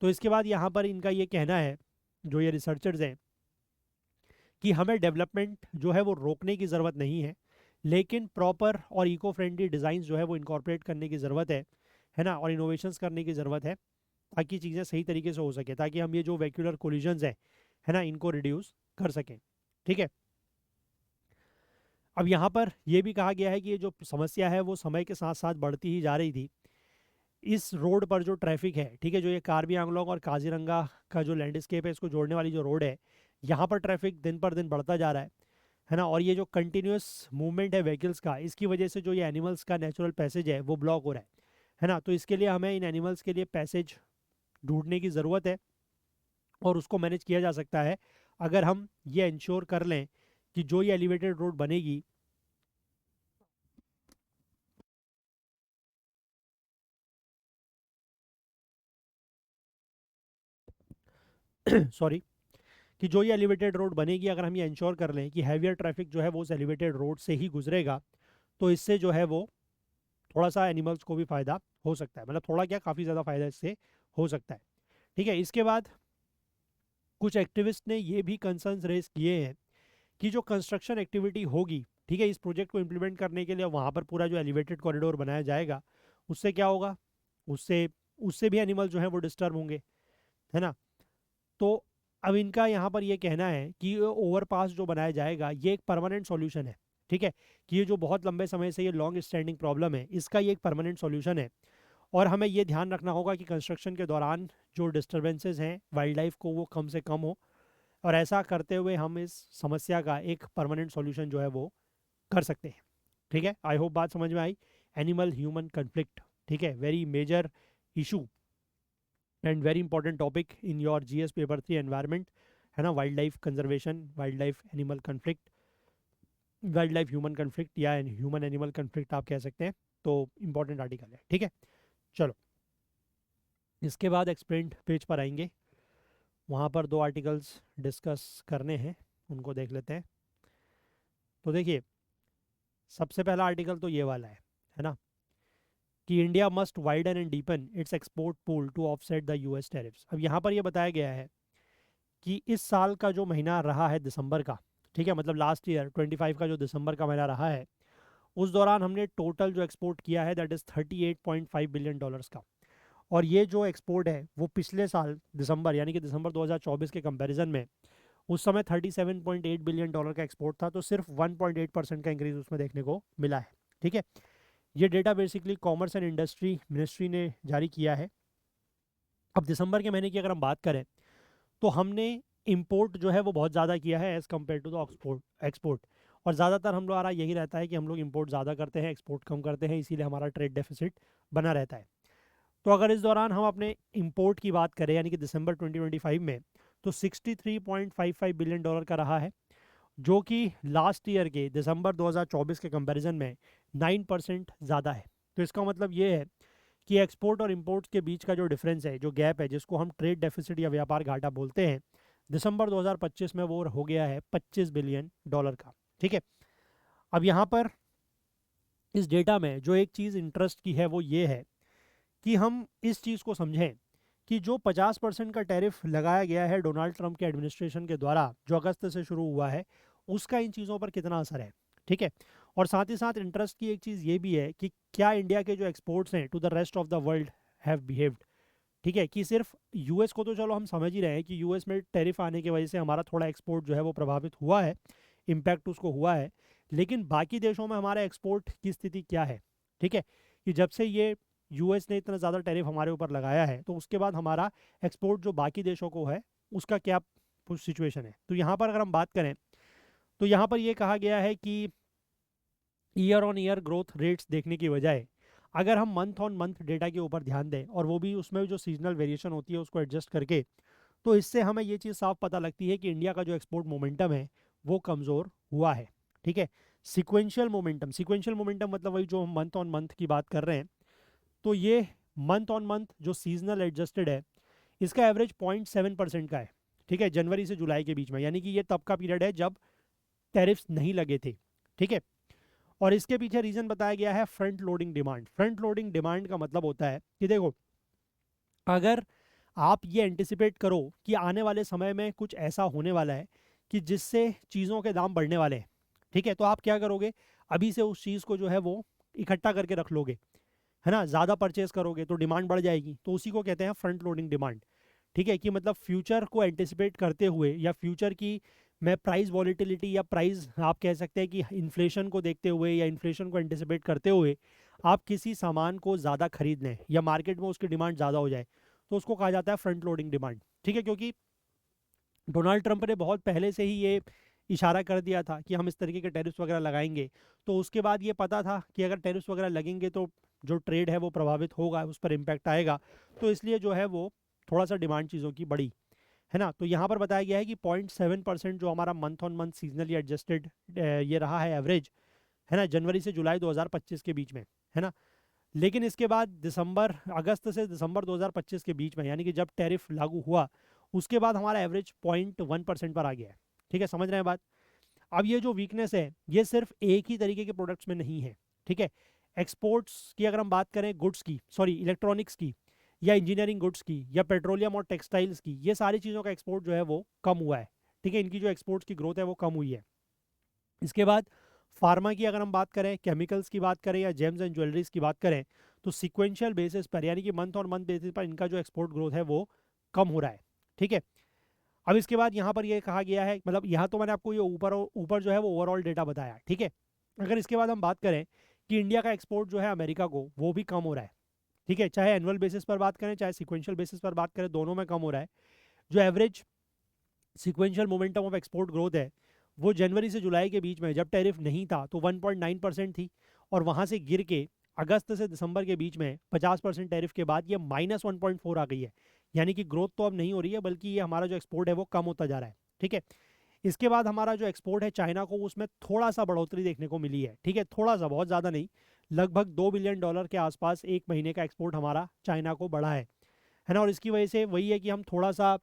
तो इसके बाद यहाँ पर इनका ये कहना है, जो ये रिसर्चर्स हैं, कि हमें डेवलपमेंट जो है वो रोकने की ज़रूरत नहीं है, लेकिन प्रॉपर और इको फ्रेंडली डिज़ाइन जो है वो इनकॉर्पोरेट करने की ज़रूरत है ना, और इनोवेशंस करने की ज़रूरत है, ताकि चीज़ें सही तरीके से हो सके, ताकि हम ये जो वेक्यूलर कोलिजन्स है ना, इनको रिड्यूस कर सकें। ठीक है, अब यहाँ पर ये भी कहा गया है कि ये जो समस्या है वो समय के साथ साथ बढ़ती ही जा रही थी। इस रोड पर जो ट्रैफिक है, ठीक है, जो ये कार्बी आंगलोंग और काजीरंगा का जो लैंडस्केप है, इसको जोड़ने वाली जो रोड है, यहाँ पर ट्रैफिक दिन पर दिन बढ़ता जा रहा है ना। और ये जो कंटिन्यूस मूवमेंट है व्हीकल्स का, इसकी वजह से जो ये एनिमल्स का नेचुरल पैसेज है वो ब्लॉक हो रहा है ना। तो इसके लिए हमें इन एनिमल्स के लिए पैसेज ढूंढने की ज़रूरत है, और उसको मैनेज किया जा सकता है अगर हम ये इंश्योर कर लें कि जो ये एलिवेटेड रोड बनेगी सॉरी, कि जो ये एलिवेटेड रोड बनेगी, अगर हम ये इंश्योर कर लें कि हैवियर ट्रैफिक जो है वो उस एलिवेटेड रोड से ही गुजरेगा, तो इससे जो है वो थोड़ा सा एनिमल्स को भी फ़ायदा हो सकता है। मतलब थोड़ा क्या, काफ़ी ज़्यादा फ़ायदा इससे हो सकता है। ठीक है, इसके बाद कुछ एक्टिविस्ट ने ये भी कंसर्न्स रेज किए हैं कि जो कंस्ट्रक्शन एक्टिविटी होगी, ठीक है, इस प्रोजेक्ट को इम्प्लीमेंट करने के लिए वहाँ पर पूरा जो एलिवेटेड कॉरिडोर बनाया जाएगा, उससे क्या होगा, उससे उससे भी एनिमल जो है वो डिस्टर्ब होंगे, है ना। तो अब इनका यहाँ पर ये कहना है कि ओवरपास जो बनाया जाएगा ये एक परमानेंट सॉल्यूशन है। ठीक है, कि ये जो बहुत लंबे समय से ये लॉन्ग स्टैंडिंग प्रॉब्लम है, इसका ये एक परमानेंट सॉल्यूशन है। और हमें ये ध्यान रखना होगा कि कंस्ट्रक्शन के दौरान जो डिस्टर्बेंसेज हैं वाइल्ड लाइफ को, वो कम से कम हो। और ऐसा करते हुए हम इस समस्या का एक परमानेंट सॉल्यूशन जो है वो कर सकते हैं। ठीक है, आई होप बात समझ में आई। एनिमल ह्यूमन कन्फ्लिक्ट, ठीक है, very major issue and very important topic in your GS paper 3 environment, है ना। Wild life conservation, wild life animal conflict, wild life human conflict, या ह्यूमन एनिमल कन्फ्लिक्ट आप कह सकते हैं। तो इंपॉर्टेंट आर्टिकल है, ठीक है। चलो, इसके बाद एक्सप्लेन्ड पेज पर आएंगे, वहाँ पर दो आर्टिकल्स डिस्कस करने हैं, उनको देख लेते हैं। तो देखिए, सबसे पहला आर्टिकल तो ये वाला है ना, कि India must widen and deepen its export pool to offset the US tariffs. अब यहाँ पर ये बताया गया है कि इस साल का जो महीना रहा है दिसंबर का, ठीक है, मतलब लास्ट ईयर 25 का जो दिसंबर का महीना रहा है, उस दौरान हमने टोटल जो एक्सपोर्ट किया है दैट इज़ $38.5 बिलियन का। और ये जो एक्सपोर्ट है वो पिछले साल दिसंबर, यानी कि दिसंबर 2024 के कंपैरिजन में उस समय $37.8 बिलियन का एक्सपोर्ट था। तो सिर्फ 1.8% का इंक्रीज उसमें देखने को मिला है। ठीक है, ये data basically commerce and industry ministry ने जारी किया है। अब दिसंबर के महीने की अगर हम बात करें, तो हमने इंपोर्ट जो है वो बहुत ज़्यादा किया है as compare to the export. और ज़्यादातर हम लोग यही रहता है कि हम लोग इंपोर्ट ज़्यादा करते हैं, एक्सपोर्ट कम करते हैं, इसीलिए हमारा ट्रेड डेफिसिट बना रहता है। तो अगर इस दौरान हम अपने इंपोर्ट की बात करें, यानी कि दिसंबर 2025 में, तो $63.55 बिलियन का रहा है, जो कि लास्ट ईयर के दिसंबर 2024 के कंपैरिजन में 9% ज़्यादा है। तो इसका मतलब ये है कि एक्सपोर्ट और इंपोर्ट के बीच का जो डिफरेंस है, जो गैप है, जिसको हम ट्रेड डेफिसिट या व्यापार घाटा बोलते हैं, दिसंबर 2025 में वो हो गया है $25 बिलियन का। ठीक है, अब यहाँ पर इस डेटा में जो एक चीज़ इंटरेस्ट की है वो ये है कि हम इस चीज़ को समझें कि जो 50% का टैरिफ लगाया गया है डोनाल्ड ट्रंप के एडमिनिस्ट्रेशन के द्वारा, जो अगस्त से शुरू हुआ है, उसका इन चीज़ों पर कितना असर है। ठीक है, और साथ ही साथ इंटरेस्ट की एक चीज़ ये भी है कि क्या इंडिया के जो एक्सपोर्ट्स हैं to the rest of the world have behaved. ठीक है, कि सिर्फ यूएस को तो चलो हम समझ ही रहे हैं कि यूएस में टैरिफ आने की वजह से हमारा थोड़ा एक्सपोर्ट जो है वो प्रभावित हुआ है, इम्पैक्ट उसको हुआ है, लेकिन बाकी देशों में हमारा एक्सपोर्ट की स्थिति क्या है। ठीक है, कि जब से ये यूएस ने इतना ज़्यादा टैरिफ हमारे ऊपर लगाया है, तो उसके बाद हमारा एक्सपोर्ट जो बाकी देशों को है उसका क्या सिचुएशन है। तो यहाँ पर अगर हम बात करें, तो यहाँ पर ये कहा गया है कि year on year growth rates देखने की बजाय अगर हम मंथ ऑन मंथ डेटा के ऊपर ध्यान दें, और वो भी उसमें जो सीजनल वेरिएशन होती है उसको एडजस्ट करके, तो इससे हमें ये चीज़ साफ पता लगती है कि इंडिया का जो एक्सपोर्ट मोमेंटम है वो कमज़ोर हुआ है। ठीक है, सिक्वेंशियल मोमेंटम मतलब वही जो हम मंथ ऑन मंथ की बात कर रहे हैं, तो ये मंथ ऑन मंथ जो सीजनल एडजस्टेड है, इसका एवरेज 0.7% का है। ठीक है, जनवरी से जुलाई के बीच में, यानी कि ये तब का पीरियड है जब टैरिफ्स नहीं लगे थे। ठीक है, और इसके पीछे रीज़न बताया गया है front loading demand. Front loading demand का मतलब होता है कि देखो, अगर आप ये एंटिसिपेट करो कि आने वाले समय में कुछ ऐसा होने वाला है कि जिससे चीज़ों के दाम बढ़ने वाले हैं, ठीक है, तो आप क्या करोगे, अभी से उस चीज़ को जो है वो इकट्ठा करके रख लोगे, है ना। ज़्यादा परचेज करोगे तो डिमांड बढ़ जाएगी, तो उसी को कहते हैं फ्रंट लोडिंग डिमांड। ठीक है, कि मतलब फ्यूचर को एंटिसिपेट करते हुए या फ्यूचर की मैं प्राइस वॉलेटिलिटी या प्राइस आप कह सकते हैं कि इन्फ्लेशन को देखते हुए या इन्फ्लेशन को एंटिसिपेट करते हुए आप किसी सामान को ज़्यादा खरीद लें या मार्केट में उसकी डिमांड ज़्यादा हो जाए, तो उसको कहा जाता है फ्रंट लोडिंग डिमांड। ठीक है, क्योंकि डोनाल्ड ट्रंप ने बहुत पहले से ही ये इशारा कर दिया था कि हम इस तरीके के टैरिफ्स वगैरह लगाएंगे, तो उसके बाद ये पता था कि अगर टैरिफ्स वगैरह लगेंगे तो जो ट्रेड है वो प्रभावित होगा, उस पर इम्पैक्ट आएगा, तो इसलिए जो है वो थोड़ा सा डिमांड चीज़ों की बढ़ी, है ना। तो यहाँ पर बताया गया है कि 0.7% जो हमारा month on month seasonally adjusted ये रहा है एवरेज, है ना, जनवरी से जुलाई 2025 के बीच में, है ना। लेकिन इसके बाद अगस्त से दिसंबर 2025 के बीच में, यानी कि जब टैरिफ लागू हुआ, उसके बाद हमारा एवरेज 0.1% पर आ गया है। ठीक है, समझ रहे हैं बात। अब ये जो वीकनेस है ये सिर्फ एक ही तरीके के प्रोडक्ट्स में नहीं है। ठीक है, एक्सपोर्ट्स की अगर हम बात करें, गुड्स की, सॉरी इलेक्ट्रॉनिक्स की, या इंजीनियरिंग गुड्स की, या पेट्रोलियम और टेक्सटाइल्स की, ये सारी चीज़ों का एक्सपोर्ट जो है वो कम हुआ है। ठीक है, इनकी जो एक्सपोर्ट्स की ग्रोथ है वो कम हुई है। इसके बाद फार्मा की अगर हम बात करें, केमिकल्स की बात करें, या जेम्स एंड ज्वेलरीज की बात करें, तो सिक्वेंशियल बेसिस पर यानी कि मंथ और मंथ बेसिस पर इनका जो एक्सपोर्ट ग्रोथ है वो कम हो रहा है। ठीक है, अब इसके बाद यहाँ पर ये कहा गया है, मतलब यहाँ तो मैंने आपको ये ऊपर ऊपर जो है वो ओवरऑल डेटा बताया। ठीक है, अगर इसके बाद हम बात करें कि इंडिया का एक्सपोर्ट जो है अमेरिका को, वो भी कम हो रहा है। ठीक है, चाहे एनुअल बेसिस पर बात करें चाहे सिक्वेंशियल बेसिस पर बात करें, दोनों में कम हो रहा है। जो average sequential momentum of export growth है वो जनवरी से जुलाई के बीच में जब टैरिफ नहीं था तो 1.9% थी, और वहाँ से गिर के अगस्त से दिसंबर के बीच में 50% टैरिफ के बाद ये -1.4 आ गई है। यानी कि ग्रोथ तो अब नहीं हो रही है, बल्कि ये हमारा जो एक्सपोर्ट है वो कम होता जा रहा है। ठीक है, इसके बाद हमारा जो एक्सपोर्ट है चाइना को, उसमें थोड़ा सा बढ़ोतरी देखने को मिली है। ठीक है, थोड़ा सा, बहुत ज़्यादा नहीं, लगभग $2 बिलियन के आसपास एक महीने का एक्सपोर्ट हमारा चाइना को बढ़ा है ना। और इसकी वजह से वही है कि हम थोड़ा सा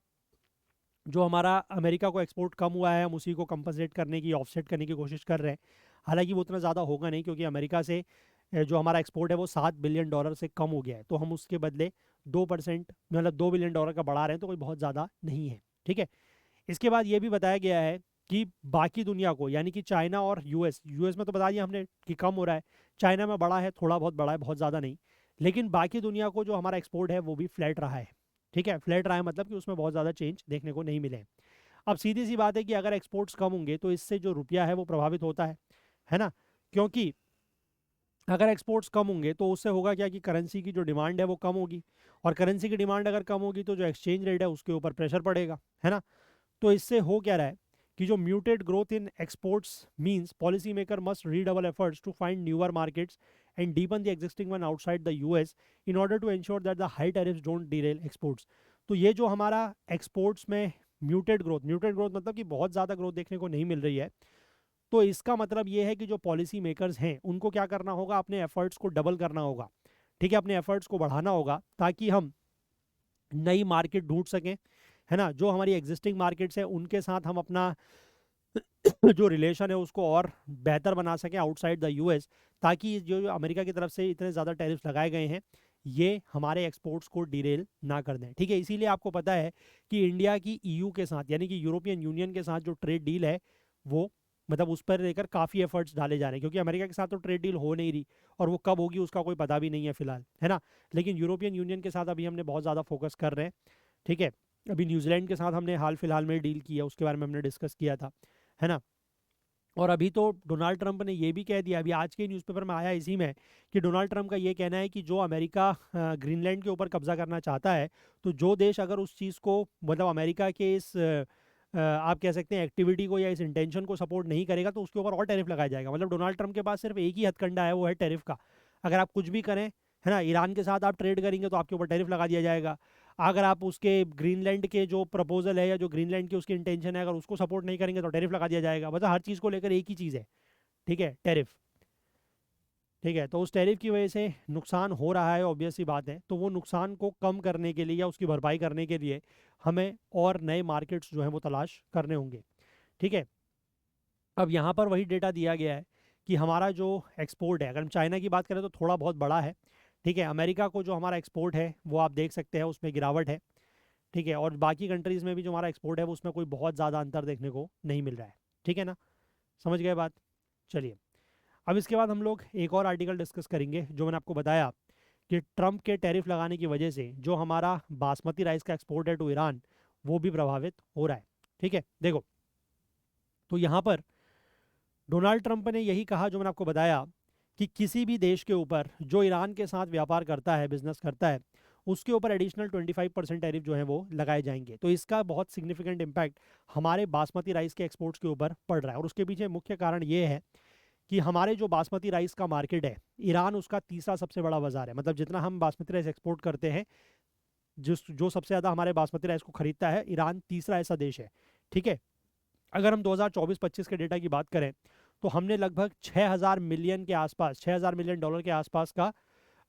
जो हमारा अमेरिका को एक्सपोर्ट कम हुआ है, हम उसी को कंपनसेट करने की, ऑफसेट करने की कोशिश कर रहे हैं। हालांकि वो उतना ज़्यादा होगा नहीं, क्योंकि अमेरिका से जो हमारा एक्सपोर्ट है वो $7 बिलियन से कम हो गया है, तो हम उसके बदले 2%, मतलब $2 बिलियन का बढ़ा रहे हैं, तो कोई बहुत ज़्यादा नहीं है। ठीक है, इसके बाद ये भी बताया गया है कि बाकी दुनिया को, यानी कि चाइना और यूएस में तो बता दिया हमने कि कम हो रहा है, चाइना में बड़ा है, थोड़ा बहुत बड़ा है, बहुत ज़्यादा नहीं। लेकिन बाकी दुनिया को जो हमारा एक्सपोर्ट है वो भी फ्लैट रहा है। ठीक है, फ्लैट रहा है मतलब कि उसमें बहुत ज़्यादा चेंज देखने को नहीं मिले हैं। अब सीधी सी बात है कि अगर एक्सपोर्ट्स कम होंगे तो इससे जो रुपया है वो प्रभावित होता है ना। क्योंकि अगर एक्सपोर्ट्स कम होंगे तो उससे होगा क्या कि करेंसी की जो डिमांड है वो कम होगी, और करेंसी की डिमांड अगर कम होगी तो जो एक्सचेंज रेट है उसके ऊपर प्रेशर पड़ेगा, है ना। तो इससे हो क्या रहा है कि जो muted growth in exports means policy maker must redouble efforts to find newer markets and deepen the existing one outside the US in order to ensure that the high tariffs don't derail exports. तो ये जो हमारा exports में muted growth मतलब कि बहुत ज़्यादा growth देखने को नहीं मिल रही है, तो इसका मतलब ये है कि जो पॉलिसी मेकर्स हैं उनको क्या करना होगा, अपने एफर्ट्स को डबल करना होगा। ठीक है, अपने एफर्ट्स को बढ़ाना होगा ताकि हम नई मार्केट ढूंढ सकें, है ना। जो हमारी एग्जिस्टिंग मार्केट्स है उनके साथ हम अपना जो रिलेशन है उसको और बेहतर बना सकें आउटसाइड द यूएस, ताकि जो अमेरिका की तरफ से इतने ज़्यादा टैरिफ्स लगाए गए हैं ये हमारे एक्सपोर्ट्स को डिरेल ना कर दें। ठीक है, इसीलिए आपको पता है कि इंडिया की ईयू के साथ, यानी कि यूरोपियन यूनियन के साथ जो ट्रेड डील है वो, मतलब उस पर लेकर काफ़ी एफर्ट्स डाले जा रहे हैं, क्योंकि अमेरिका के साथ तो ट्रेड डील हो नहीं रही, और वो कब होगी उसका कोई पता भी नहीं है फिलहाल, है ना। लेकिन यूरोपियन यूनियन के साथ अभी हमने बहुत ज़्यादा फोकस कर रहे हैं। ठीक है, अभी न्यूजीलैंड के साथ हमने हाल फिलहाल में डील किया, उसके बारे में हमने डिस्कस किया था, है ना। और अभी तो डोनाल्ड ट्रंप ने ये भी कह दिया, अभी आज के न्यूज़पेपर में आया इसी में, कि डोनाल्ड ट्रंप का ये कहना है कि जो अमेरिका ग्रीनलैंड के ऊपर कब्जा करना चाहता है, तो जो देश अगर उस चीज़ को, मतलब अमेरिका के इस आप कह सकते हैं एक्टिविटी को या इस इंटेंशन को सपोर्ट नहीं करेगा, तो उसके ऊपर और टैरिफ लगाया जाएगा। मतलब डोनाल्ड ट्रंप के पास सिर्फ एक ही हथकंडा है, वो है टैरिफ का। अगर आप कुछ भी करें, है ना, ईरान के साथ आप ट्रेड करेंगे तो आपके ऊपर टैरिफ लगा दिया जाएगा। अगर आप उसके ग्रीनलैंड के जो प्रपोजल है या जो ग्रीनलैंड की उसकी इंटेंशन है, अगर उसको सपोर्ट नहीं करेंगे तो टैरिफ लगा दिया जाएगा। मतलब हर चीज़ को लेकर एक ही चीज़ है, ठीक है, टैरिफ। ठीक है, तो उस टैरिफ की वजह से नुकसान हो रहा है, ऑब्वियस सी बात है। तो वो नुकसान को कम करने के लिए या उसकी भरपाई करने के लिए हमें और नए मार्केट्स जो हैं वो तलाश करने होंगे। ठीक है, अब यहाँ पर वही डेटा दिया गया है कि हमारा जो एक्सपोर्ट है, अगर हम चाइना की बात करें तो थोड़ा बहुत बड़ा है। ठीक है, अमेरिका को जो हमारा एक्सपोर्ट है वो आप देख सकते हैं उसमें गिरावट है। ठीक है, और बाकी कंट्रीज़ में भी जो हमारा एक्सपोर्ट है वो उसमें कोई बहुत ज़्यादा अंतर देखने को नहीं मिल रहा है। ठीक है ना, समझ गए बात। चलिए, अब इसके बाद हम लोग एक और आर्टिकल डिस्कस करेंगे, जो मैंने आपको बताया कि ट्रंप के टैरिफ लगाने की वजह से जो हमारा बासमती राइस का एक्सपोर्ट है टू ईरान वो भी प्रभावित हो रहा है। ठीक है, देखो, तो यहाँ पर डोनाल्ड ट्रंप ने यही कहा जो मैंने आपको बताया कि किसी भी देश के ऊपर जो ईरान के साथ व्यापार करता है, बिजनेस करता है, उसके ऊपर एडिशनल 25% टैरिफ जो है वो लगाए जाएंगे। तो इसका बहुत सिग्निफिकेंट इम्पैक्ट हमारे बासमती राइस के एक्सपोर्ट्स के ऊपर पड़ रहा है। और उसके पीछे मुख्य कारण ये है कि हमारे जो बासमती राइस का मार्केट है, ईरान उसका तीसरा सबसे बड़ा बाजार है। मतलब जितना हम बासमती राइस एक्सपोर्ट करते हैं, जो सबसे ज़्यादा हमारे बासमती राइस को खरीदता है, ईरान तीसरा ऐसा देश है। ठीक है, अगर हम 2024-25 के डेटा की बात करें तो हमने लगभग 6000 मिलियन के आसपास, 6000 मिलियन डॉलर के आसपास का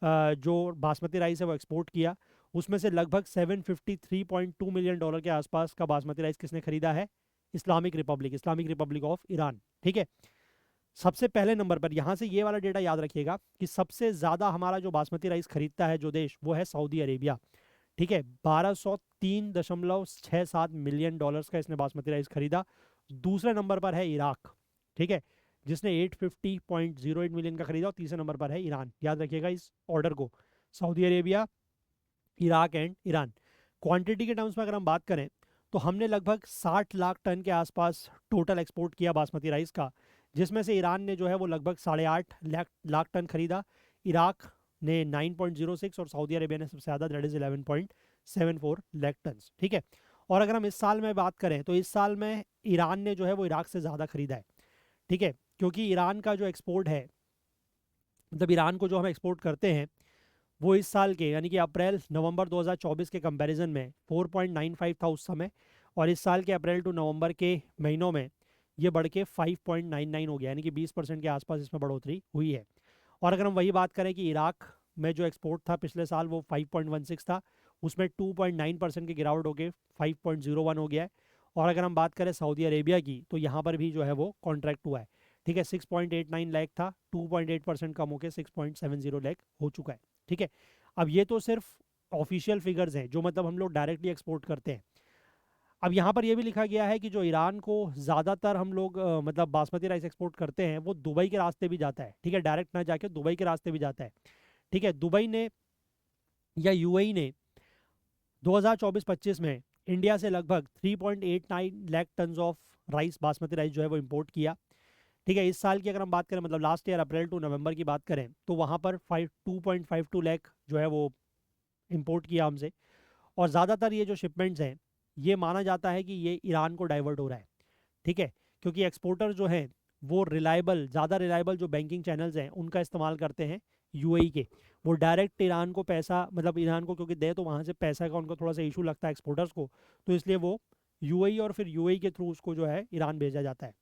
जो बासमती राइस है वो एक्सपोर्ट किया। उसमें से लगभग 753.2 मिलियन डॉलर के आसपास का बासमती राइस किसने खरीदा है? Islamic Republic of Iran. ठीक है, सबसे पहले नंबर पर, यहाँ से ये वाला डेटा याद रखिएगा कि सबसे ज़्यादा हमारा जो बासमती राइस खरीदता है जो देश, वो है सऊदी अरेबिया। ठीक है, 1203.67 मिलियन डॉलर्स का इसने बासमती राइस खरीदा। दूसरे नंबर पर है इराक, ठीक है, जिसने 850.08 मिलियन का खरीदा। और तीसरे नंबर पर है ईरान। याद रखिएगा इस ऑर्डर को, Saudi Arabia, Iraq and Iran. Quantity के टर्म्स में अगर हम बात करें तो हमने लगभग 60 लाख टन के आसपास टोटल एक्सपोर्ट किया बासमती राइस का, जिसमें से ईरान ने जो है वो लगभग 8.5 लाख टन खरीदा, इराक ने 9.06 और सऊदी अरेबिया ने सबसे ज़्यादा, दैट इज़ 11.74 लाख टन। ठीक है, और अगर हम इस साल में बात करें तो इस साल में ईरान ने जो है वो इराक से ज़्यादा खरीदा है। ठीक है, क्योंकि ईरान का जो एक्सपोर्ट है, मतलब ईरान को जो हम एक्सपोर्ट करते हैं, वो इस साल के यानी कि अप्रैल नवंबर 2024 के कंपैरिजन में 4.95 था उस समय, और इस साल के अप्रैल टू नवंबर के महीनों में ये बढ़ के 5.99 हो गया, यानी कि 20% के आसपास इसमें बढ़ोतरी हुई है। और अगर हम वही बात करें कि इराक में जो एक्सपोर्ट था पिछले साल वो 5.16 था, उसमें 2.9% की गिरावट हो गई, 5.01 हो गया है। और अगर हम बात करें सऊदी अरेबिया की तो यहाँ पर भी जो है वो कॉन्ट्रैक्ट हुआ है। ठीक है, 6.89 लाख था, 2.8% कम होकर 6.70 लाख हो चुका है। ठीक है, अब ये तो सिर्फ ऑफिशियल फिगर्स हैं जो मतलब हम लोग डायरेक्टली एक्सपोर्ट करते हैं। अब यहाँ पर यह भी लिखा गया है कि जो ईरान को ज़्यादातर हम लोग मतलब बासमती राइस एक्सपोर्ट करते हैं वो दुबई के रास्ते भी जाता है। ठीक है, डायरेक्ट ना जाके दुबई के रास्ते भी जाता है। ठीक है, दुबई ने या यूएई ने 2024-25 में इंडिया से लगभग 3.89 lakh tonne of rice, basmati rice जो है वो इंपोर्ट किया। ठीक है, इस साल की अगर हम बात करें, मतलब लास्ट ईयर अप्रैल टू नवंबर की बात करें, तो वहाँ पर 2.52 लाख जो है वो इंपोर्ट किया हमसे। और ज़्यादातर ये जो शिपमेंट्स हैं, ये माना जाता है कि ये ईरान को डाइवर्ट हो रहा है। ठीक है, क्योंकि एक्सपोर्टर जो हैं वो ज़्यादा रिलायबल जो बैंकिंग चैनल्स हैं उनका इस्तेमाल करते हैं यूएई के। वो डायरेक्ट ईरान को पैसा, मतलब ईरान को क्योंकि दे तो वहाँ से पैसा का उनको थोड़ा सा इशू लगता है एक्सपोर्टर्स को, तो इसलिए वो यूएई और फिर यूएई के थ्रू उसको जो है ईरान भेजा जाता है।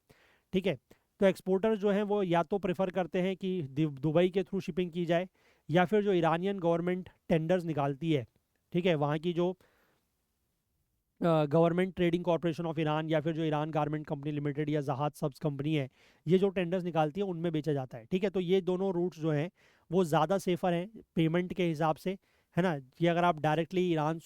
ठीक है, तो एक्सपोर्टर जो हैं वो या तो प्रेफर करते हैं कि दुबई के थ्रू शिपिंग की जाए, या फिर जो ईरानियन गवर्नमेंट टेंडर्स निकालती है, ठीक है, वहाँ की जो government trading corporation of Iran या फिर जो ईरान गारमेंट कंपनी लिमिटेड या जहाज सब्स कंपनी है, ये जो टेंडर्स निकालती है उनमें बेचा जाता है। ठीक है, तो ये दोनों रूट्स जो हैं वो ज़्यादा सेफर हैं पेमेंट के हिसाब से, है ना। ये अगर आप डायरेक्टली ईरान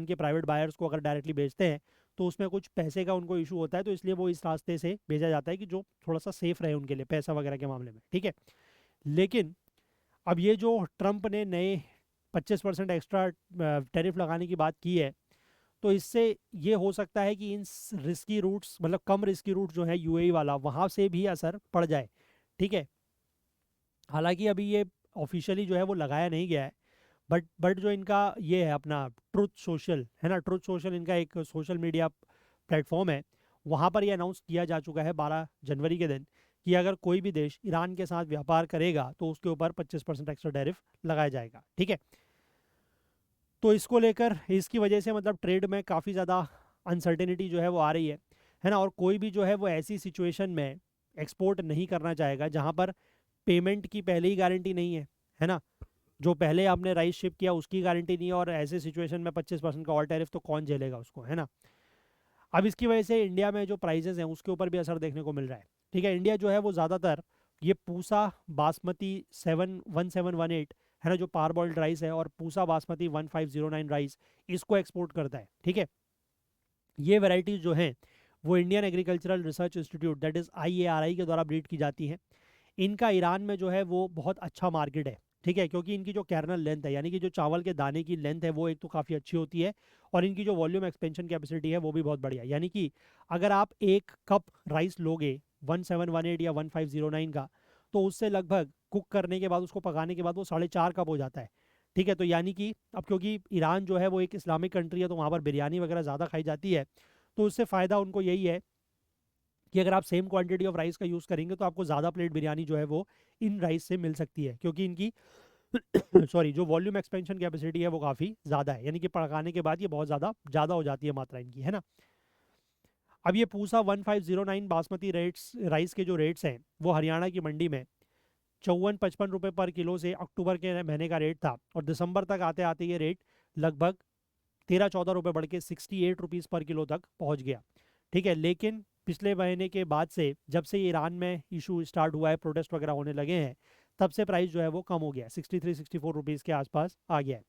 के प्राइवेट बायर्स को अगर डायरेक्टली बेचते हैं तो उसमें कुछ पैसे का उनको इशू होता है, तो इसलिए वो इस रास्ते से भेजा जाता है कि जो थोड़ा सा सेफ रहे उनके लिए पैसा वगैरह के मामले में। ठीक है, लेकिन अब ये जो ट्रंप ने नए 25% एक्स्ट्रा टैरिफ लगाने की बात की है, तो इससे ये हो सकता है कि इन रिस्की रूट्स, मतलब कम रिस्की रूट जो है यूएई वाला, वहाँ से भी असर पड़ जाए। ठीक है, हालांकि अभी ये ऑफिशियली जो है वो लगाया नहीं गया है, बट जो इनका ये है अपना ट्रुथ सोशल, है ना, ट्रुथ सोशल इनका एक सोशल मीडिया प्लेटफॉर्म है, वहाँ पर ये अनाउंस किया जा चुका है 12 जनवरी के दिन कि अगर कोई भी देश ईरान के साथ व्यापार करेगा तो उसके ऊपर 25% एक्स्ट्रा टैरिफ लगाया जाएगा। ठीक है, तो इसको लेकर, इसकी वजह से मतलब ट्रेड में काफ़ी ज़्यादा अनसर्टेनिटी जो है वो आ रही है ना। और कोई भी जो है वो ऐसी सिचुएशन में एक्सपोर्ट नहीं करना चाहेगा जहाँ पर पेमेंट की पहले ही गारंटी नहीं है ना। जो पहले आपने राइस शिप किया उसकी गारंटी नहीं है, और ऐसे सिचुएशन में 25% का और टैरिफ तो कौन झेलेगा उसको, है ना। अब इसकी वजह से इंडिया में जो प्राइजेस हैं उसके ऊपर भी असर देखने को मिल रहा है। ठीक है, इंडिया जो है वो ज़्यादातर ये पूसा बासमती 1718, है ना, जो पार बॉइल्ड राइस है, और पूसा बासमती 1509 राइस, इसको एक्सपोर्ट करता है। ठीक है, ये वेराइटीज़ जो हैं वो Indian agricultural research institute, that is IARI के द्वारा ब्रीड की जाती हैं। इनका ईरान में जो है वो बहुत अच्छा मार्केट है। ठीक है, क्योंकि इनकी जो कैरनल लेंथ है यानी कि जो चावल के दाने की लेंथ है वो एक तो काफ़ी अच्छी होती है, और इनकी जो वॉल्यूम एक्सपेंशन कैपेसिटी है वो भी बहुत बढ़िया है। यानी कि अगर आप एक कप राइस लोगे 1718 या 1509 का, तो उससे लगभग कुक करने के बाद, उसको पकाने के बाद वो 4.5 कप हो जाता है। ठीक है, तो यानी कि अब क्योंकि ईरान जो है वो एक इस्लामिक कंट्री है, तो वहाँ पर बिरयानी वगैरह ज़्यादा खाई जाती है, तो उससे फ़ायदा उनको यही है कि अगर आप सेम क्वांटिटी ऑफ राइस का यूज़ करेंगे तो आपको ज़्यादा प्लेट बिरयानी जो है वो इन राइस से मिल सकती है, क्योंकि इनकी सॉरी जो वॉल्यूम एक्सपेंशन कैपेसिटी है वो काफ़ी ज़्यादा है, यानी कि पकाने के बाद ये बहुत ज़्यादा ज़्यादा हो जाती है मात्रा इनकी, है ना। अब ये पूसा 1509 बासमती रेट्स राइस के जो रेट्स हैं वो हरियाणा की मंडी में 54-55 रुपये पर किलो से अक्टूबर के महीने का रेट था, और दिसंबर तक आते आते ये रेट लगभग 13-14 रुपये बढ़ के 68 रुपीज़ पर किलो तक पहुंच गया। ठीक है, लेकिन पिछले महीने के बाद से, जब से ईरान में इशू स्टार्ट हुआ है, प्रोटेस्ट वगैरह होने लगे हैं, तब से प्राइस जो है वो कम हो गया है, 63-64 रुपीज़ के आसपास आ गया है।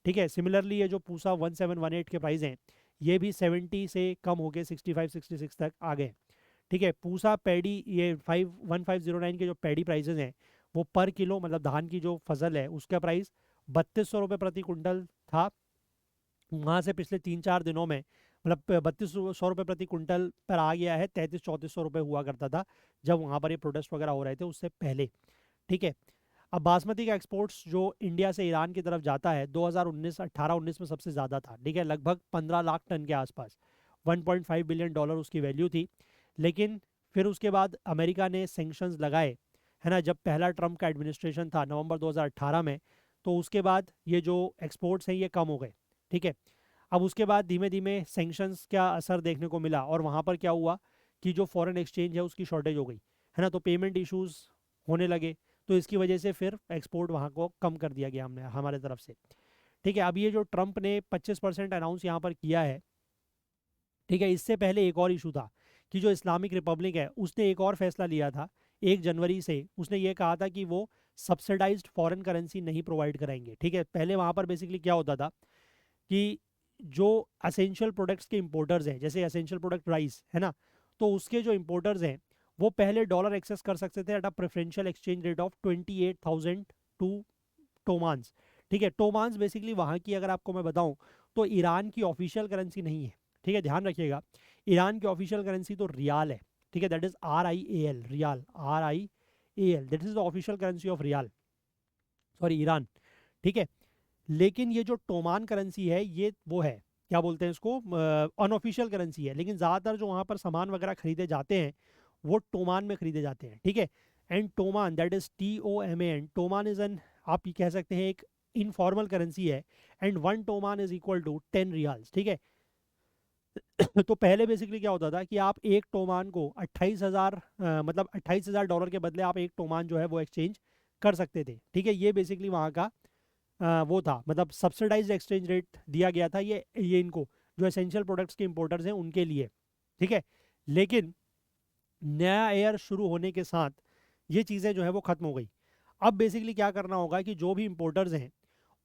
ठीक है, सिमिलरली ये जो पूसा 1718 के प्राइस हैं ये भी 70 से कम हो गए, 65-66 तक आ गए। ठीक है, पूसा पैडी ये 1509 के जो पैडी प्राइसेस हैं वो पर किलो, मतलब धान की जो फसल है उसका प्राइस 3200 रुपये प्रति कुंटल था। वहाँ से पिछले 3-4 दिनों में मतलब 3200 रुपये प्रति कुंटल पर आ गया है, 3300-3400 रुपये हुआ करता था जब वहाँ पर ये प्रोटेस्ट वगैरह हो रहे थे उससे पहले। ठीक है, अब बासमती का एक्सपोर्ट्स जो इंडिया से ईरान की तरफ जाता है 2019 18-19 में सबसे ज़्यादा था। ठीक है, लगभग 15 लाख टन के आसपास, $1.5 बिलियन उसकी वैल्यू थी। लेकिन फिर उसके बाद अमेरिका ने सेंक्शंस लगाए, है ना, जब पहला ट्रम्प का एडमिनिस्ट्रेशन था नवंबर 2018 में, तो उसके बाद ये जो एक्सपोर्ट्स हैं ये कम हो गए। ठीक है, अब उसके बाद धीमे धीमे सेंक्शंस का असर देखने को मिला, और वहाँ पर क्या हुआ कि जो फॉरेन एक्सचेंज है उसकी शॉर्टेज हो गई, है ना, तो पेमेंट इश्यूज होने लगे, तो इसकी वजह से फिर एक्सपोर्ट वहाँ को कम कर दिया गया हमने हमारे तरफ से। ठीक है, अब ये जो ट्रम्प ने 25% अनाउंस यहाँ पर किया है, ठीक है, इससे पहले एक और इशू था कि जो इस्लामिक रिपब्लिक है उसने एक और फैसला लिया था 1 जनवरी से, उसने ये कहा था कि वो सब्सिडाइज्ड फॉरेन करेंसी नहीं प्रोवाइड कराएंगे। ठीक है, पहले वहाँ पर बेसिकली क्या होता था कि जो असेंशियल प्रोडक्ट्स के इंपोर्टर्स हैं, जैसे असेंशियल प्रोडक्ट राइस है ना, तो उसके जो इंपोर्टर्स हैं वो पहले डॉलर एक्सेस कर सकते थे at a preferential exchange rate of 28,000 to tomans. ठीक है, टोमांस बेसिकली वहाँ की, अगर आपको मैं बताऊँ, तो ईरान की ऑफिशियल करेंसी नहीं है। ठीक है, ध्यान रखिएगा, ईरान की ऑफिशियल करेंसी तो रियाल है। ठीक है, that is RIAL, rial, RIAL, that is the official currency of rial, sorry Iran. ठीक है, लेकिन ये जो टोमान करेंसी है ये वो है, क्या बोलते हैं इसको, अनऑफिशियल करेंसी है, लेकिन ज़्यादातर जो वहाँ पर सामान वगैरह खरीदे जाते हैं वो टोमान में खरीदे जाते हैं। ठीक है, and toman that is TOMAN, toman is an, आप ये कह सकते हैं एक इनफॉर्मल करेंसी है, and 1 toman is equal to 10 rials. ठीक है, तो पहले बेसिकली क्या होता था कि आप एक टोमान को 28,000 मतलब $28,000 के बदले आप एक टोमान जो है वो एक्सचेंज कर सकते थे। ठीक है, ये बेसिकली वहाँ का वो था, मतलब सब्सिडाइज्ड एक्सचेंज रेट दिया गया था ये इनको, जो एसेंशियल प्रोडक्ट्स के इंपोर्टर्स हैं उनके लिए। ठीक है, लेकिन नया एयर शुरू होने के साथ ये चीज़ें जो है वो ख़त्म हो गई। अब बेसिकली क्या करना होगा कि जो भी इंपोर्टर्स हैं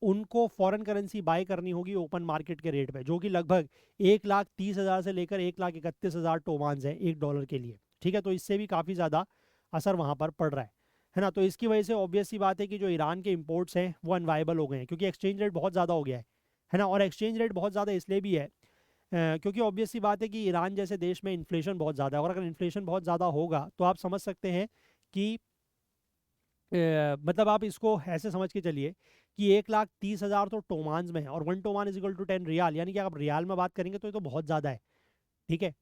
उनको फॉरेन करेंसी बाय करनी होगी ओपन मार्केट के रेट पे, जो कि लगभग 1,30,000 से लेकर 1,31,000 टोमान्स है $1 के लिए। ठीक है, तो इससे भी काफ़ी ज़्यादा असर वहाँ पर पड़ रहा है ना, तो इसकी वजह से ऑब्वियस सी बात है कि जो ईरान के इंपोर्ट्स हैं वो अनवाइबल हो गए हैं, क्योंकि एक्सचेंज रेट बहुत ज़्यादा हो गया है ना, और एक्सचेंज रेट बहुत ज़्यादा इसलिए भी है क्योंकि ऑब्वियस सी बात है कि ईरान जैसे देश में इन्फ्लेशन बहुत ज़्यादा है, और अगर इन्फ्लेशन बहुत ज़्यादा होगा तो आप समझ सकते हैं कि मतलब आप इसको ऐसे समझ के चलिए कि 1,30,000 तो टोमान्स में है, और 1 toman is equal to 10 riyal, यानी कि आप रियाल में बात करेंगे तो ये तो बहुत ज़्यादा है। ठीक है,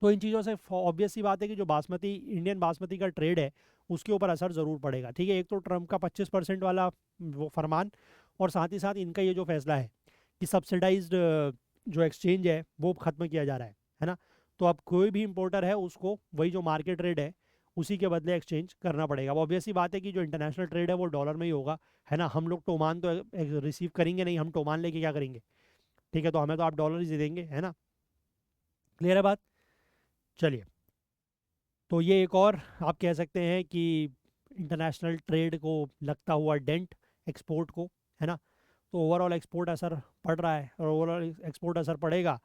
तो इन चीज़ों से ऑब्वियस सी बात है कि जो बासमती इंडियन बासमती का ट्रेड है उसके ऊपर असर ज़रूर पड़ेगा। ठीक है, एक तो ट्रम्प का 25% वाला वो फरमान, और साथ ही साथ इनका ये जो फैसला है कि सब्सिडाइज्ड जो एक्सचेंज है वो ख़त्म किया जा रहा है ना, तो अब कोई भी इंपोर्टर है उसको वही जो मार्केट रेट है उसी के बदले एक्सचेंज करना पड़ेगा। वो ऑब्वियस सी बात है कि जो इंटरनेशनल ट्रेड है वो डॉलर में ही होगा, है ना, हम लोग टोमान तो रिसीव करेंगे नहीं, हम टोमान लेके क्या करेंगे। ठीक है, तो हमें तो आप डॉलर ही दे देंगे, है ना, क्लियर है बात। चलिए, तो ये एक और आप कह सकते हैं कि इंटरनेशनल ट्रेड को लगता हुआ डेंट एक्सपोर्ट को, है ना, तो ओवरऑल एक्सपोर्ट असर पड़ रहा है, और ओवरऑल एक्सपोर्ट असर पड़ेगा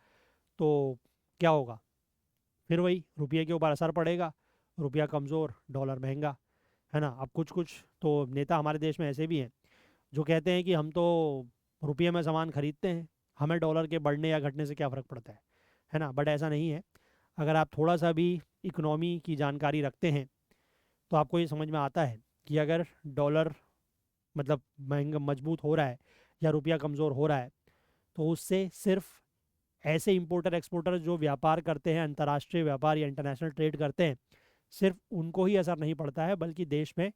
तो क्या होगा, फिर वही रुपये के ऊपर असर पड़ेगा, रुपया कमज़ोर, डॉलर महंगा। है ना। अब कुछ कुछ तो नेता हमारे देश में ऐसे भी हैं जो कहते हैं कि हम तो रुपये में सामान खरीदते हैं, हमें डॉलर के बढ़ने या घटने से क्या फ़र्क पड़ता है ना। बट ऐसा नहीं है। अगर आप थोड़ा सा भी इकोनॉमी की जानकारी रखते हैं तो आपको ये समझ में आता है कि अगर डॉलर मतलब महंगा मजबूत हो रहा है या रुपया कमज़ोर हो रहा है, तो उससे सिर्फ ऐसे इंपोर्टर एक्सपोर्टर जो व्यापार करते हैं, अंतर्राष्ट्रीय व्यापार या इंटरनेशनल ट्रेड करते हैं, सिर्फ उनको ही असर नहीं पड़ता है, बल्कि देश में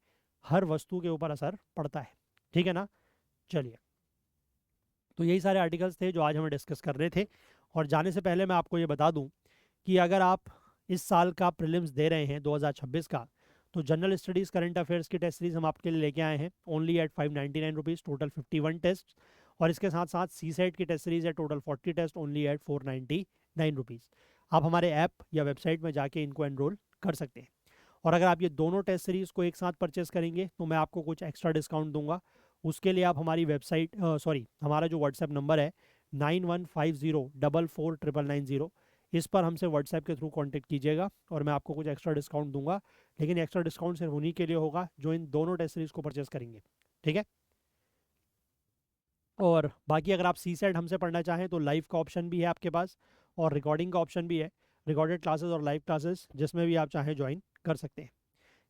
हर वस्तु के ऊपर असर पड़ता है। ठीक है ना। चलिए, तो यही सारे आर्टिकल्स थे जो आज हमें डिस्कस कर रहे थे। और जाने से पहले मैं आपको ये बता दूं कि अगर आप इस साल का प्रीलिम्स दे रहे हैं 2026 का, तो जनरल स्टडीज़ करंट अफेयर्स की टेस्ट सीरीज हम आपके लिए लेके आए हैं only at 599 rupees, total 51 test. और इसके साथ साथ सी सेट की टेस्ट सीरीज है, total 40 test, only at 499 rupees. आप हमारे ऐप या वेबसाइट में जाके इनको एनरोल कर सकते हैं। और अगर आप ये दोनों टेस्ट सीरीज़ को एक साथ परचेस करेंगे तो मैं आपको कुछ एक्स्ट्रा डिस्काउंट दूंगा। उसके लिए आप हमारी वेबसाइट हमारा जो व्हाट्सएप नंबर है 9150449990, इस पर हमसे व्हाट्सएप के थ्रू कांटेक्ट कीजिएगा और मैं आपको कुछ एक्स्ट्रा डिस्काउंट दूंगा। लेकिन एक्स्ट्रा डिस्काउंट सिर्फ उन्हीं के लिए होगा जो इन दोनों टेस्ट सीरीज़ को परचेस करेंगे। ठीक है। और बाकी अगर आप सी सेट हमसे पढ़ना चाहें तो लाइव का ऑप्शन भी है आपके पास और रिकॉर्डिंग का ऑप्शन भी है, रिकॉर्डेड क्लासेस और लाइव क्लासेस जिसमें भी आप चाहें ज्वाइन कर सकते हैं।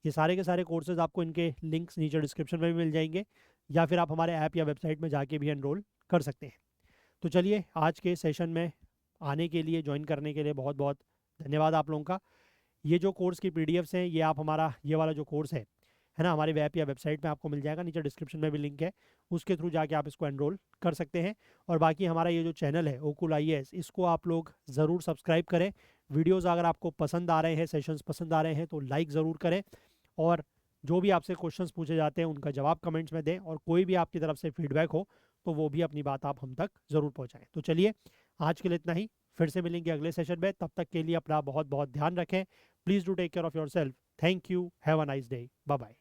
ये सारे के सारे कोर्सेज आपको इनके लिंक्स नीचे डिस्क्रिप्शन में भी मिल जाएंगे, या फिर आप हमारे ऐप या वेबसाइट में जाके भी एनरोल कर सकते हैं। तो चलिए, आज के सेशन में आने के लिए, ज्वाइन करने के लिए बहुत बहुत धन्यवाद आप लोगों का। ये जो कोर्स की पीडीएफ्स हैं, ये आप हमारा ये वाला जो कोर्स है ना, हमारे वेब या वेबसाइट में आपको मिल जाएगा, नीचे डिस्क्रिप्शन में भी लिंक है, उसके थ्रू जाके आप इसको एनरोल कर सकते हैं। और बाकी हमारा ये जो चैनल है ओकुल IAS, इसको आप लोग ज़रूर सब्सक्राइब करें। वीडियोज़ अगर आपको पसंद आ रहे हैं, सेशंस पसंद आ रहे हैं, तो लाइक ज़रूर करें। और जो भी आपसे क्वेश्चंस पूछे जाते हैं उनका जवाब कमेंट्स में दें, और कोई भी आपकी तरफ से फीडबैक हो तो वो भी अपनी बात आप हम तक ज़रूर पहुँचाएँ। तो चलिए, आज के लिए इतना ही। फिर से मिलेंगे अगले सेशन में, तब तक के लिए अपना बहुत बहुत ध्यान रखें। Please do take care of yourself. Thank you. Have a nice day. Bye bye.